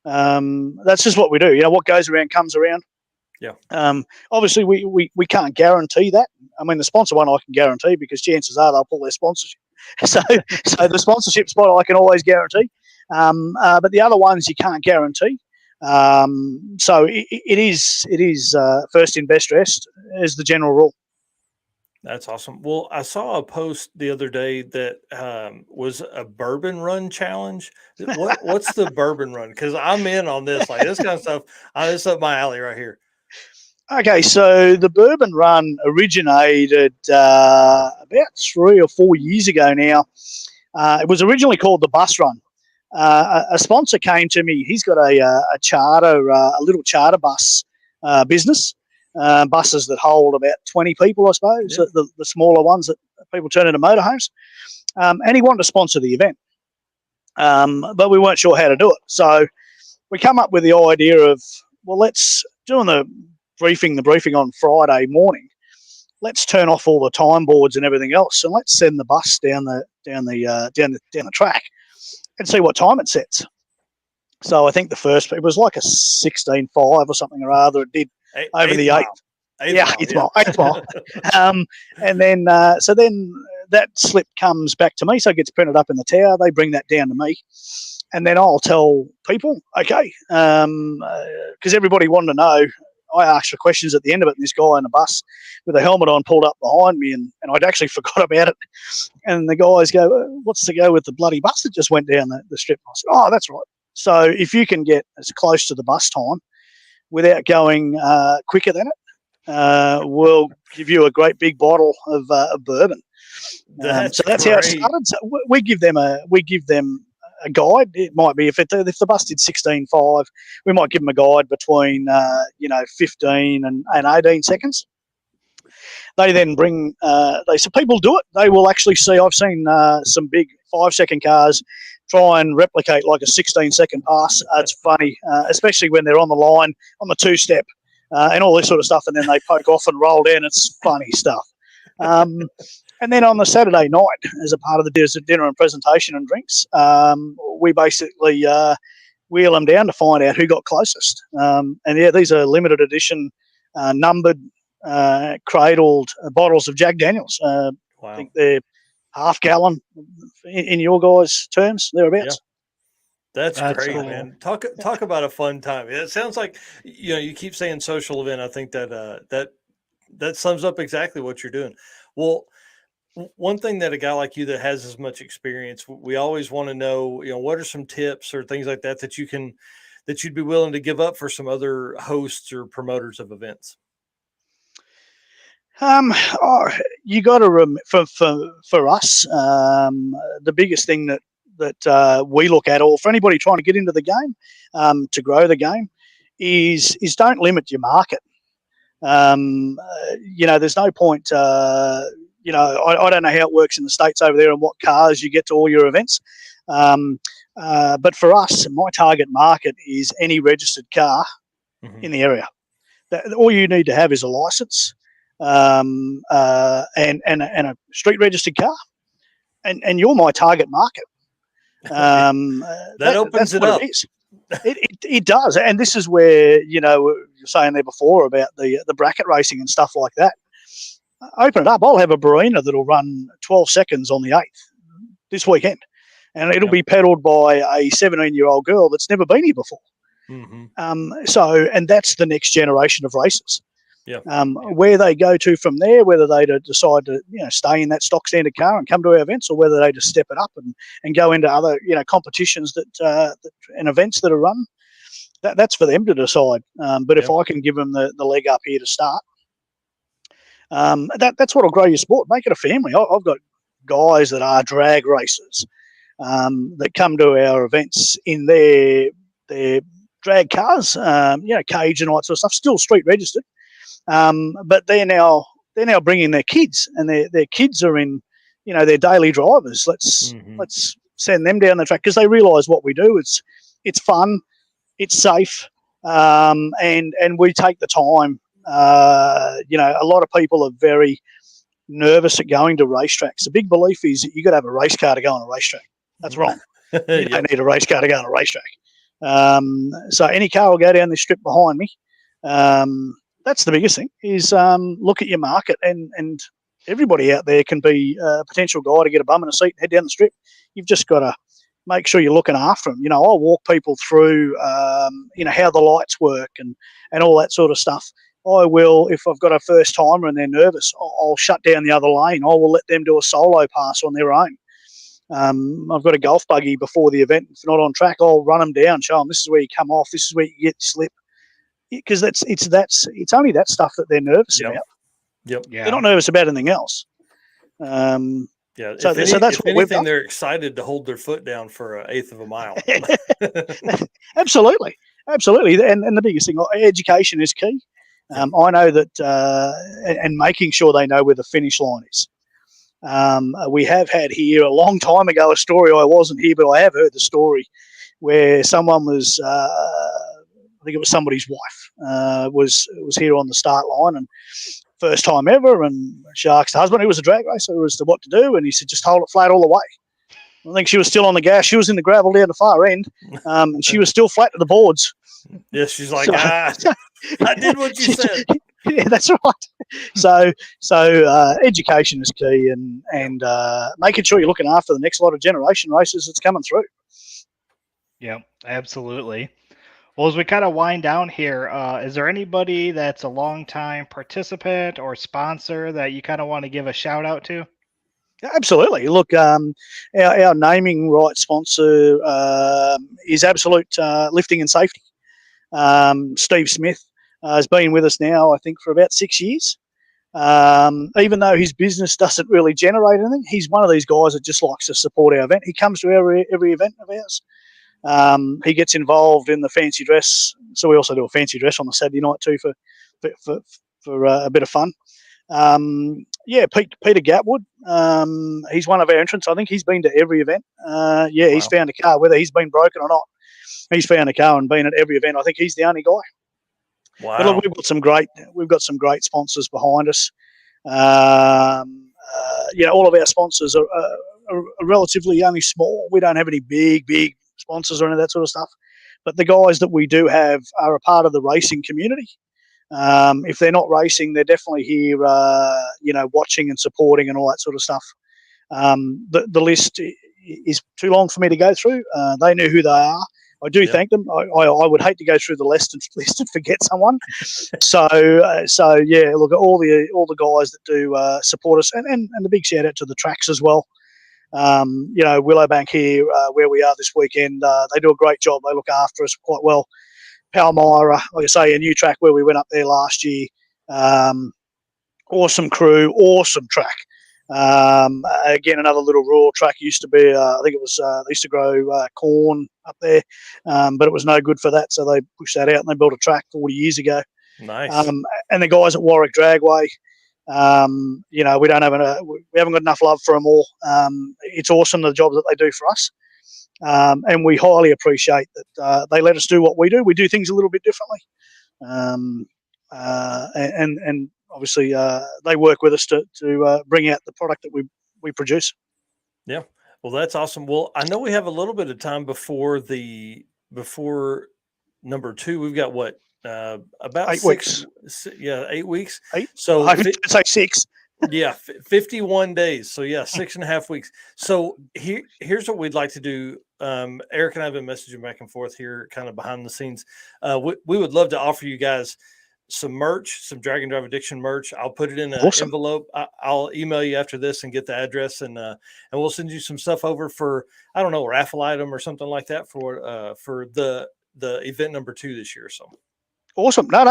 Speaker 7: That's just what we do. What goes around comes around.
Speaker 1: Yeah.
Speaker 7: Obviously, we can't guarantee that. I mean, the sponsor one I can guarantee, because chances are they'll pull their sponsorship. So the sponsorship spot I can always guarantee. But the other ones you can't guarantee. So it is first in best dressed as the general rule.
Speaker 1: That's awesome. Well, I saw a post the other day that was a bourbon run challenge. What's the bourbon run? Because I'm in on this. This kind of stuff. This is up my alley right here.
Speaker 7: Okay, so the bourbon run originated about 3 or 4 years ago now. It was originally called the bus run. A sponsor came to me. He's got a charter, a little charter bus business, buses that hold about 20 people, I suppose, the smaller ones that people turn into motorhomes. And he wanted to sponsor the event, but we weren't sure how to do it. So we come up with the idea of, let's doing the briefing on Friday morning, let's turn off all the time boards and everything else, and let's send the bus down the track and see what time it sets. So I think the first, it was like a 16.5 or something or other. It did over the eighth. Eighth mile. And then so then that slip comes back to me, so it gets printed up in the tower. They bring that down to me, and then I'll tell people, okay, because everybody wanted to know. I asked for questions at the end of it, and this guy on the bus with a helmet on pulled up behind me, and I'd actually forgot about it. And the guys go, what's to go with the bloody bus that just went down the strip? I said, oh, that's right. So if you can get as close to the bus time without going quicker than it, we'll give you a great big bottle of bourbon. So that's how it started. So we give them a guide. It might be if the bus did 16.5, we might give them a guide between 15 and 18 seconds. They then bring so people do it. They will actually see. I've seen some big 5-second cars try and replicate like a 16-second pass. It's funny, especially when they're on the line on the 2-step and all this sort of stuff, and then they poke off and roll down. It's funny stuff. And then on the Saturday night, as a part of the dinner and presentation and drinks, we basically wheel them down to find out who got closest. And yeah, these are limited edition, numbered, cradled bottles of Jack Daniels.
Speaker 1: Wow.
Speaker 7: I think they're half gallon in your guys' terms, thereabouts.
Speaker 1: Yeah. That's great,
Speaker 4: cool.
Speaker 1: man. Talk about a fun time. It sounds like, you keep saying social event. I think that sums up exactly what you're doing. Well, one thing that a guy like you that has as much experience, we always want to know, what are some tips or things like that you'd be willing to give up for some other hosts or promoters of events?
Speaker 7: You got to for us, the biggest thing that we look at, or for anybody trying to get into the game, to grow the game, is don't limit your market. There's no point. I don't know how it works in the States over there and what cars you get to all your events. But for us, my target market is any registered car in the area. All you need to have is a license and a street registered car, and you're my target market.
Speaker 1: That opens it up.
Speaker 7: It does, and this is where you're saying there before about the bracket racing and stuff like that. Open it up. I'll have a Barina that'll run 12 seconds on the 8th this weekend, and it'll be pedalled by a 17-year-old girl that's never been here before.
Speaker 1: Mm-hmm.
Speaker 7: And that's the next generation of races.
Speaker 1: Yeah.
Speaker 7: Where they go to from there, whether they decide to stay in that stock standard car and come to our events, or whether they just step it up and go into other competitions and events that are run, that's for them to decide. But if I can give them the leg up here to start, that's what'll grow your sport. Make it a family. I've got guys that are drag racers that come to our events in their drag cars, cage and all that sort of stuff, still street registered. But they're now bringing their kids, and their kids are in, their daily drivers. Let's send them down the track, because they realise what we do. It's fun, it's safe, and we take the time. A lot of people are very nervous at going to racetracks. The big belief is that you got to have a race car to go on a racetrack. That's wrong. You don't need a race car to go on a racetrack. So any car will go down this strip behind me. That's the biggest thing, is look at your market, and everybody out there can be a potential guy to get a bum in a seat and head down the strip. You've just got to make sure you're looking after them. I'll walk people through, how the lights work and all that sort of stuff. I will, if I've got a first timer and they're nervous, I'll shut down the other lane. I will let them do a solo pass on their own. I've got a golf buggy before the event. If they're not on track, I'll run them down, show them this is where you come off, this is where you get slip. Because it's only that stuff that they're nervous about.
Speaker 1: Yep.
Speaker 7: Yeah. They're not nervous about anything else.
Speaker 1: Yeah. So that's what we've done. They're excited to hold their foot down for an eighth of a mile.
Speaker 7: Absolutely. And the biggest thing, education is key. I know that, and making sure they know where the finish line is. We have had here a long time ago a story. I wasn't here, but I have heard the story where someone was I think it was somebody's wife, was here on the start line, and first time ever. And she asked the husband, who was a drag racer, as to what to do, and he said, just hold it flat all the way. I think she was still on the gas. She was in the gravel down the far end, and she was still flat to the boards.
Speaker 1: Yeah, she's like, I did what you said.
Speaker 7: Yeah, that's right. So education is key, and making sure you're looking after the next lot of generation racers that's coming through.
Speaker 4: Yeah, absolutely. Well, as we kind of wind down here, is there anybody that's a longtime participant or sponsor that you kind of want to give a shout out to?
Speaker 7: Absolutely. Look, our naming right sponsor is Absolute Lifting and Safety. Steve Smith has been with us now, I think, for about 6 years. Even though his business doesn't really generate anything, he's one of these guys that just likes to support our event. He comes to every event of ours. He gets involved in the fancy dress, so we also do a fancy dress on the Saturday night too for a bit of fun. Peter Gatwood, he's one of our entrants. I think he's been to every event.
Speaker 1: Wow.
Speaker 7: He's found a car, whether he's been broken or not. He's found a car and been at every event. I think he's the only guy.
Speaker 1: Wow.
Speaker 7: But look, we've got some great sponsors behind us. All of our sponsors are relatively only small. We don't have any big sponsors or any of that sort of stuff. But the guys that we do have are a part of the racing community. If they're not racing, they're definitely here, watching and supporting and all that sort of stuff. The list is too long for me to go through. They know who they are. I do thank them. I would hate to go through the list and forget someone. So look at all the guys that do support us, and a big shout out to the tracks as well. Willowbank here, where we are this weekend, they do a great job. They look after us quite well. Palmyra, like I say, a new track where we went up there last year. Awesome crew, awesome track. Again, another little rural track. Used to be, I think it was, they used to grow corn up there, but it was no good for that, so they pushed that out and they built a track 40 years ago.
Speaker 1: Nice.
Speaker 7: And the guys at Warwick Dragway, we haven't got enough love for them all. It's awesome the job that they do for us. And we highly appreciate that they let us do what we do. We do things a little bit differently. And obviously they work with us to bring out the product that we produce.
Speaker 1: Yeah. Well, that's awesome. Well, I know we have a little bit of time before number 2. We've got what? About
Speaker 7: 8 weeks.
Speaker 1: 8 weeks.
Speaker 7: 8.
Speaker 1: So
Speaker 7: I would say 6.
Speaker 1: Yeah, 51 days. So yeah, 6.5 weeks. So here's what we'd like to do. Eric and I have been messaging back and forth here, kind of behind the scenes. We would love to offer you guys some merch, some Drag and Drive Addiction merch. I'll put it in an envelope. I'll email you after this and get the address, and we'll send you some stuff over for, I don't know, a raffle item or something like that for the event number 2 this year. So
Speaker 7: awesome. No,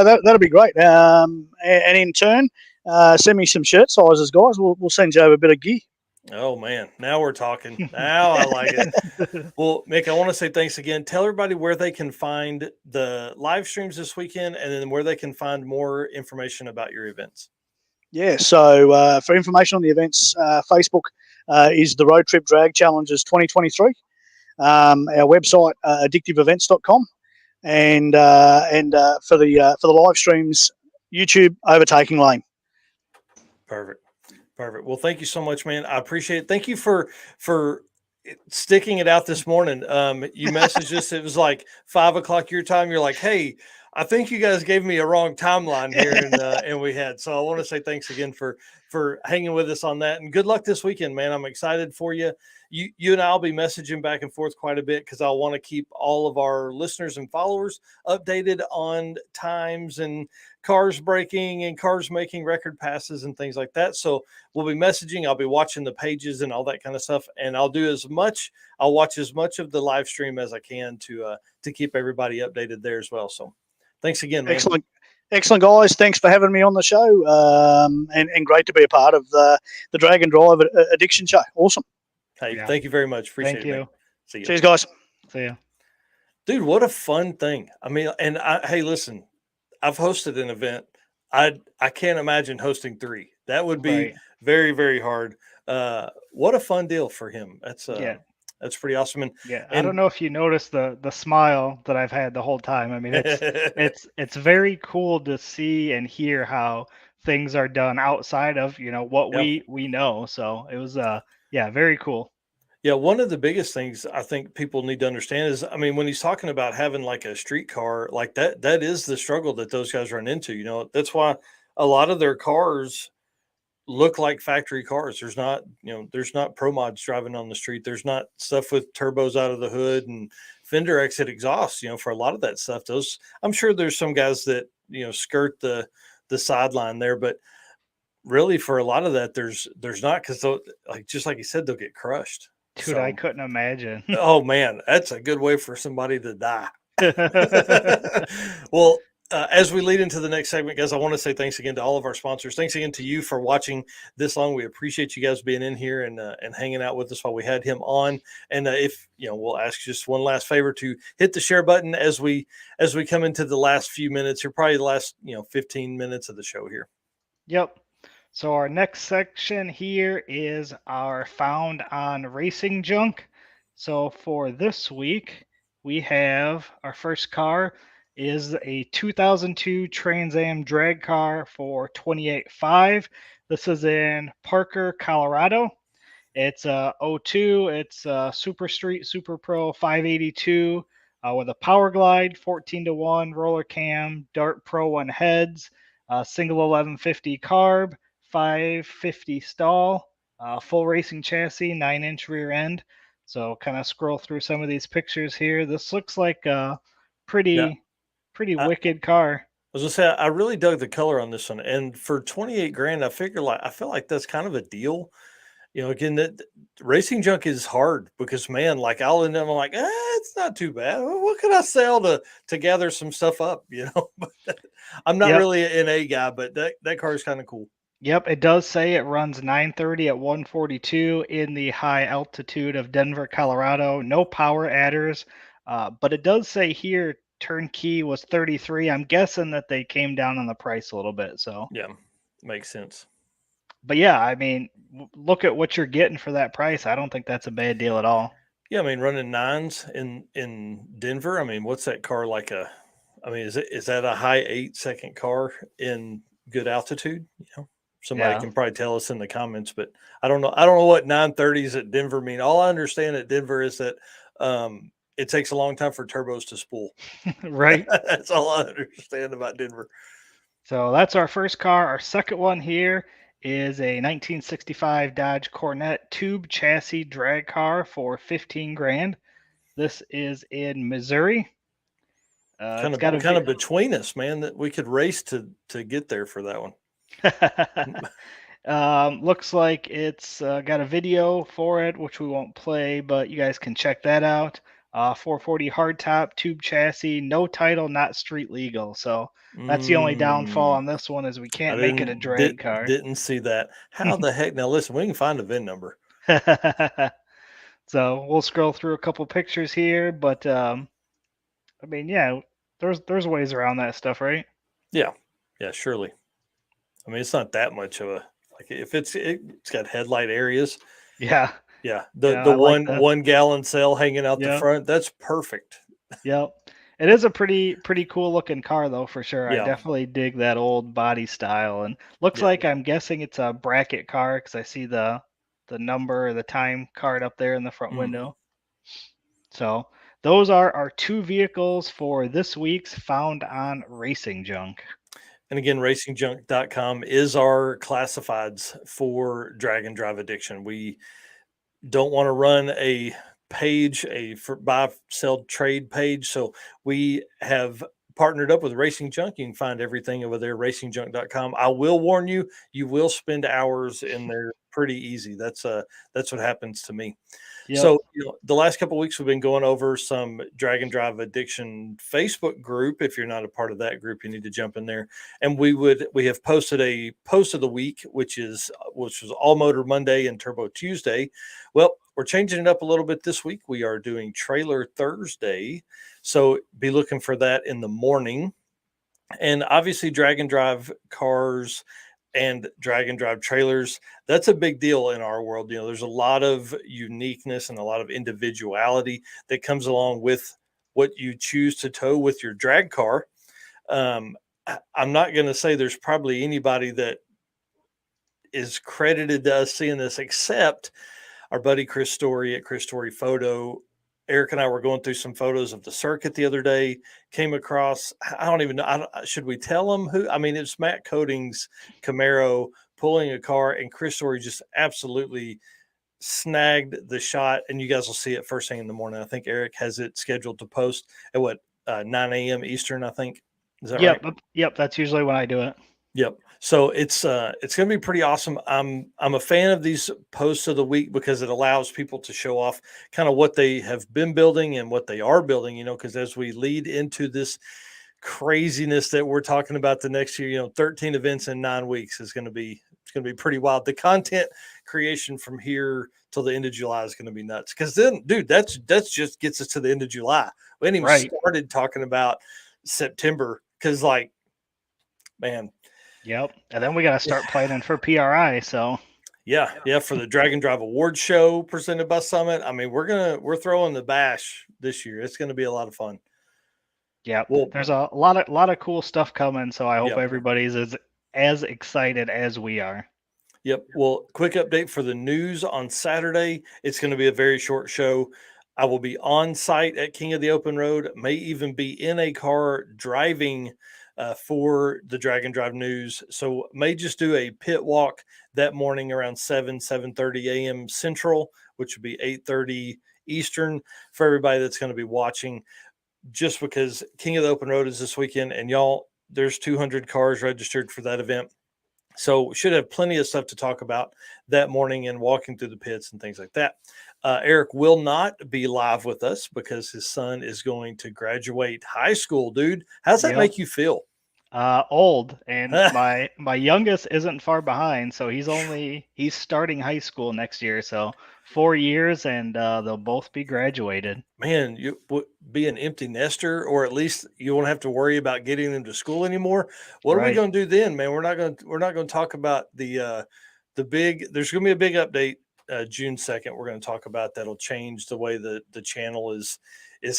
Speaker 7: that'll be great. And in turn, send me some shirt sizes, guys. We'll send you over a bit of gear.
Speaker 1: Oh man, now we're talking. Now I like it. Well, Mick, I want to say thanks again. Tell everybody where they can find the live streams this weekend, and then where they can find more information about your events. Yeah.
Speaker 7: So for information on the events, Facebook is the Road Trip Drag Challenges 2023. Our website addictiveevents.com, and for the live streams, YouTube Overtaking Lane.
Speaker 1: Perfect. Well, thank you so much, man. I appreciate it. Thank you for sticking it out this morning. You messaged us. It was like 5 o'clock your time. You're like, hey, I think you guys gave me a wrong timeline here, and we had. So I want to say thanks again for hanging with us on that, and good luck this weekend, man. I'm excited for you. You and I'll be messaging back and forth quite a bit because I want to keep all of our listeners and followers updated on times and cars breaking and cars making record passes and things like that. So we'll be messaging. I'll be watching the pages and all that kind of stuff, and I'll watch as much of the live stream as I can to keep everybody updated there as well. So thanks again, man.
Speaker 7: Excellent, guys. Thanks for having me on the show, and great to be a part of the Drag and Drive Addiction Show. Awesome.
Speaker 1: Hey, Thank you very much. Appreciate it.
Speaker 4: You.
Speaker 1: See you.
Speaker 7: Cheers, guys.
Speaker 4: See ya.
Speaker 1: Dude, what a fun thing. I mean, and hey, listen, I've hosted an event. I can't imagine hosting 3. That would be very, very hard. What a fun deal for him. That's That's pretty awesome.
Speaker 4: Yeah, I don't know if you noticed the smile that I've had the whole time. I mean, it's very cool to see and hear how things are done outside of, what
Speaker 1: Yeah.
Speaker 4: we know. So it was yeah, very cool.
Speaker 1: Yeah, one of the biggest things I think people need to understand is, I mean, when he's talking about having like a street car, like that is the struggle that those guys run into. That's why a lot of their cars look like factory cars. There's not pro mods driving on the street. There's not stuff with turbos out of the hood and fender exit exhaust. For a lot of that stuff, I'm sure there's some guys that skirt the sideline there, but really for a lot of that, there's not, because just like you said, they'll get crushed.
Speaker 4: Dude, I couldn't imagine.
Speaker 1: Oh man, that's a good way for somebody to die. Well, as we lead into the next segment, guys, I want to say thanks again to all of our sponsors. Thanks again to you for watching this long. We appreciate you guys being in here and hanging out with us while we had him on. And if we'll ask just one last favor to hit the share button as we come into the last few minutes here, probably the last 15 minutes of the show here.
Speaker 4: Yep. So our next section here is our Found on Racing Junk. So for this week, we have our first car is a 2002 Trans Am drag car for $28,500. This is in Parker, Colorado. It's a 02. It's a Super Street Super Pro 582 with a Power Glide, 14-to-1 roller cam, Dart Pro 1 heads, single 1150 carb, 550 stall, full racing chassis, 9-inch rear end. So kind of scroll through some of these pictures here. This looks like a pretty wicked car.
Speaker 1: I was gonna say, I really dug the color on this one, and for $28,000, I feel like that's kind of a deal. Again, that Racing Junk is hard because, man, like I'll end up like, it's not too bad. What can I sell to gather some stuff up? But I'm not really an A guy, but that car is kind of cool.
Speaker 4: Yep, it does say it runs 930 at 142 in the high altitude of Denver, Colorado. No power adders, but it does say here turnkey was 33. I'm guessing that they came down on the price a little bit. So
Speaker 1: yeah, makes sense.
Speaker 4: But yeah, I mean, look at what you're getting for that price. I don't think that's a bad deal at all.
Speaker 1: Yeah, I mean, running nines in Denver. I mean, what's that car like? Is that a high 8-second car in good altitude? Somebody can probably tell us in the comments, but I don't know. I don't know what 930s at Denver mean. All I understand at Denver is that it takes a long time for turbos to spool.
Speaker 4: Right.
Speaker 1: That's all I understand about Denver.
Speaker 4: So that's our first car. Our second one here is a 1965 Dodge Corvette tube chassis drag car for $15,000. This is in Missouri.
Speaker 1: Kind of between us, man, that we could race to get there for that one.
Speaker 4: Looks like it's got a video for it, which we won't play, but you guys can check that out. 440 hardtop tube chassis, no title, not street legal. So that's the only downfall on this one, is we can't make it a drag car.
Speaker 1: Didn't see that. How the heck? Now listen, we can find a VIN number.
Speaker 4: So we'll scroll through a couple pictures here, but I mean, yeah, there's ways around that stuff, right?
Speaker 1: Yeah, surely. I mean, it's not that much of a, like, if it's got headlight areas.
Speaker 4: Yeah.
Speaker 1: Yeah. The one gallon cell hanging out the front. That's perfect.
Speaker 4: Yep. It is a pretty cool looking car though, for sure.
Speaker 1: Yeah.
Speaker 4: I definitely dig that old body style, and looks like, I'm guessing it's a bracket car because I see the number or the time card up there in the front window. So those are our two vehicles for this week's Found on Racing Junk.
Speaker 1: And again, racingjunk.com is our classifieds for Drag and Drive Addiction. We don't want to run a page, for buy, sell, trade page. So we have partnered up with Racing Junk. You can find everything over there, racingjunk.com. I will warn you, you will spend hours in there pretty easy. That's what happens to me. Yep. So the last couple of weeks we've been going over some Drag and Drive Addiction Facebook group. If you're not a part of that group, you need to jump in there. And we have posted a post of the week, which was All Motor Monday and Turbo Tuesday. Well, we're changing it up a little bit this week. We are doing Trailer Thursday, so be looking for that in the morning. And obviously, Drag and Drive cars and drag and drive trailers. That's a big deal in our world. You know, there's a lot of uniqueness and a lot of individuality that comes along with what you choose to tow with your drag car. I'm not going to say there's probably anybody that is credited to us seeing this except our buddy Chris Story at Chris Story Photo. Eric and I were going through some photos of the circuit the other day, came across, I don't even know, should we tell them who? I mean, it's Matt Coating's Camaro pulling a car, and Chris Story just absolutely snagged the shot, and you guys will see it first thing in the morning. I think Eric has it scheduled to post at 9 a.m. Eastern, I think. Is that right?
Speaker 4: Yep. That's usually when I do it.
Speaker 1: Yep. So it's going to be pretty awesome. I'm a fan of these posts of the week because it allows people to show off kind of what they have been building and what they are building, you know, because as we lead into this craziness that we're talking about the next year, you know, 13 events in 9 weeks it's going to be pretty wild. The content creation from here till the end of July is going to be nuts. Because then, dude, that's just gets us to the end of July. We hadn't even started talking about September because, like, man.
Speaker 4: Yep. And then we got to start planning for PRI. So
Speaker 1: yeah, for the Drag and Drive Award Show presented by Summit. I mean, we're throwing the bash this year. It's going to be a lot of fun.
Speaker 4: Yeah, well, there's a lot of cool stuff coming. So I hope everybody's as excited as we are.
Speaker 1: Yep. Well, quick update for the news on Saturday. It's going to be a very short show. I will be on site at King of the Open Road, may even be in a car driving for the Drag and Drive news. So may just do a pit walk that morning around 7:30 a.m. Central, which would be 8:30 Eastern for everybody that's going to be watching, just because King of the Open Road is this weekend, and y'all, there's 200 cars registered for that event. So we should have plenty of stuff to talk about that morning and walking through the pits and things like that. Eric will not be live with us because his son is going to graduate high school, dude. How's that make you feel?
Speaker 4: Old, and my youngest isn't far behind, so he's starting high school next year, so 4 years, and they'll both be graduated.
Speaker 1: Man, you would be an empty nester, or at least you won't have to worry about getting them to school anymore. What are we going to do then, man? We're not going to talk about the big. There's going to be a big update June 2nd. We're going to talk about that'll change the way the channel is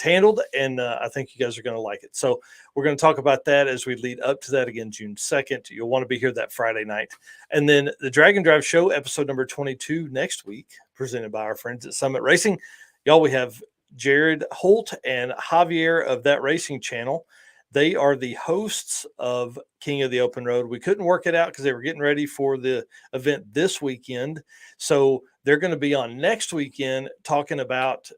Speaker 1: handled, and I think you guys are going to like it. So we're going to talk about that as we lead up to that again, June 2nd. You'll want to be here that Friday night. And then the Drag and Drive Show, episode number 22 next week, presented by our friends at Summit Racing. Y'all, we have Jared Holt and Javier of That Racing Channel. They are the hosts of King of the Open Road. We couldn't work it out because they were getting ready for the event this weekend. So they're going to be on next weekend talking about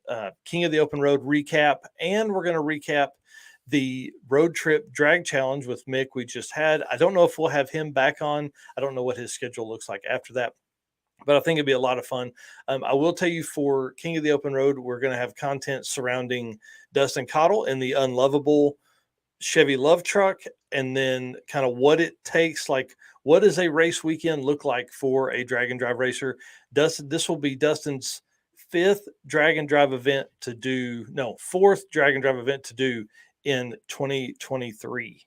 Speaker 1: King of the Open Road recap. And we're going to recap the road trip drag challenge with Mick we just had. I don't know if we'll have him back on. I don't know what his schedule looks like after that, but I think it'd be a lot of fun. I will tell you, for King of the Open Road, we're going to have content surrounding Dustin Cottle and the unlovable Chevy Love Truck, and then kind of what it takes, like what does a race weekend look like for a drag and drive racer. This will be Dustin's fourth drag and drive event to do in 2023.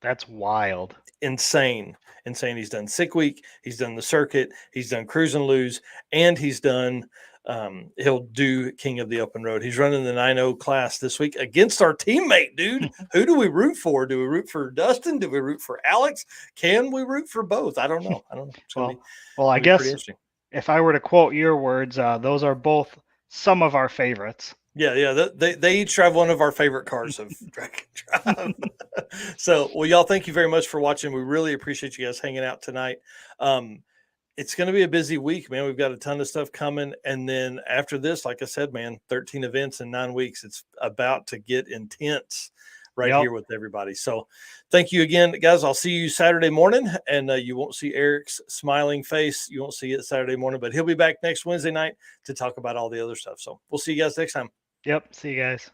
Speaker 4: That's wild.
Speaker 1: Insane. He's done Sick Week, he's done the circuit, he's done Cruise and Lose, and he's done he'll do King of the Open Road. He's running the 9.0 class this week against our teammate, dude. Who do we root for? Do we root for Dustin? Do we root for Alex? Can we root for both? I don't know.
Speaker 4: Well, I guess if I were to quote your words, those are both some of our favorites.
Speaker 1: Yeah. They each drive one of our favorite cars of Drag and Drive. So, well, y'all, thank you very much for watching. We really appreciate you guys hanging out tonight. It's going to be a busy week, man. We've got a ton of stuff coming. And then after this, like I said, man, 13 events in 9 weeks. It's about to get intense here with everybody. So thank you again, guys. I'll see you Saturday morning, and you won't see Eric's smiling face. You won't see it Saturday morning, but he'll be back next Wednesday night to talk about all the other stuff. So we'll see you guys next time.
Speaker 4: Yep. See you guys.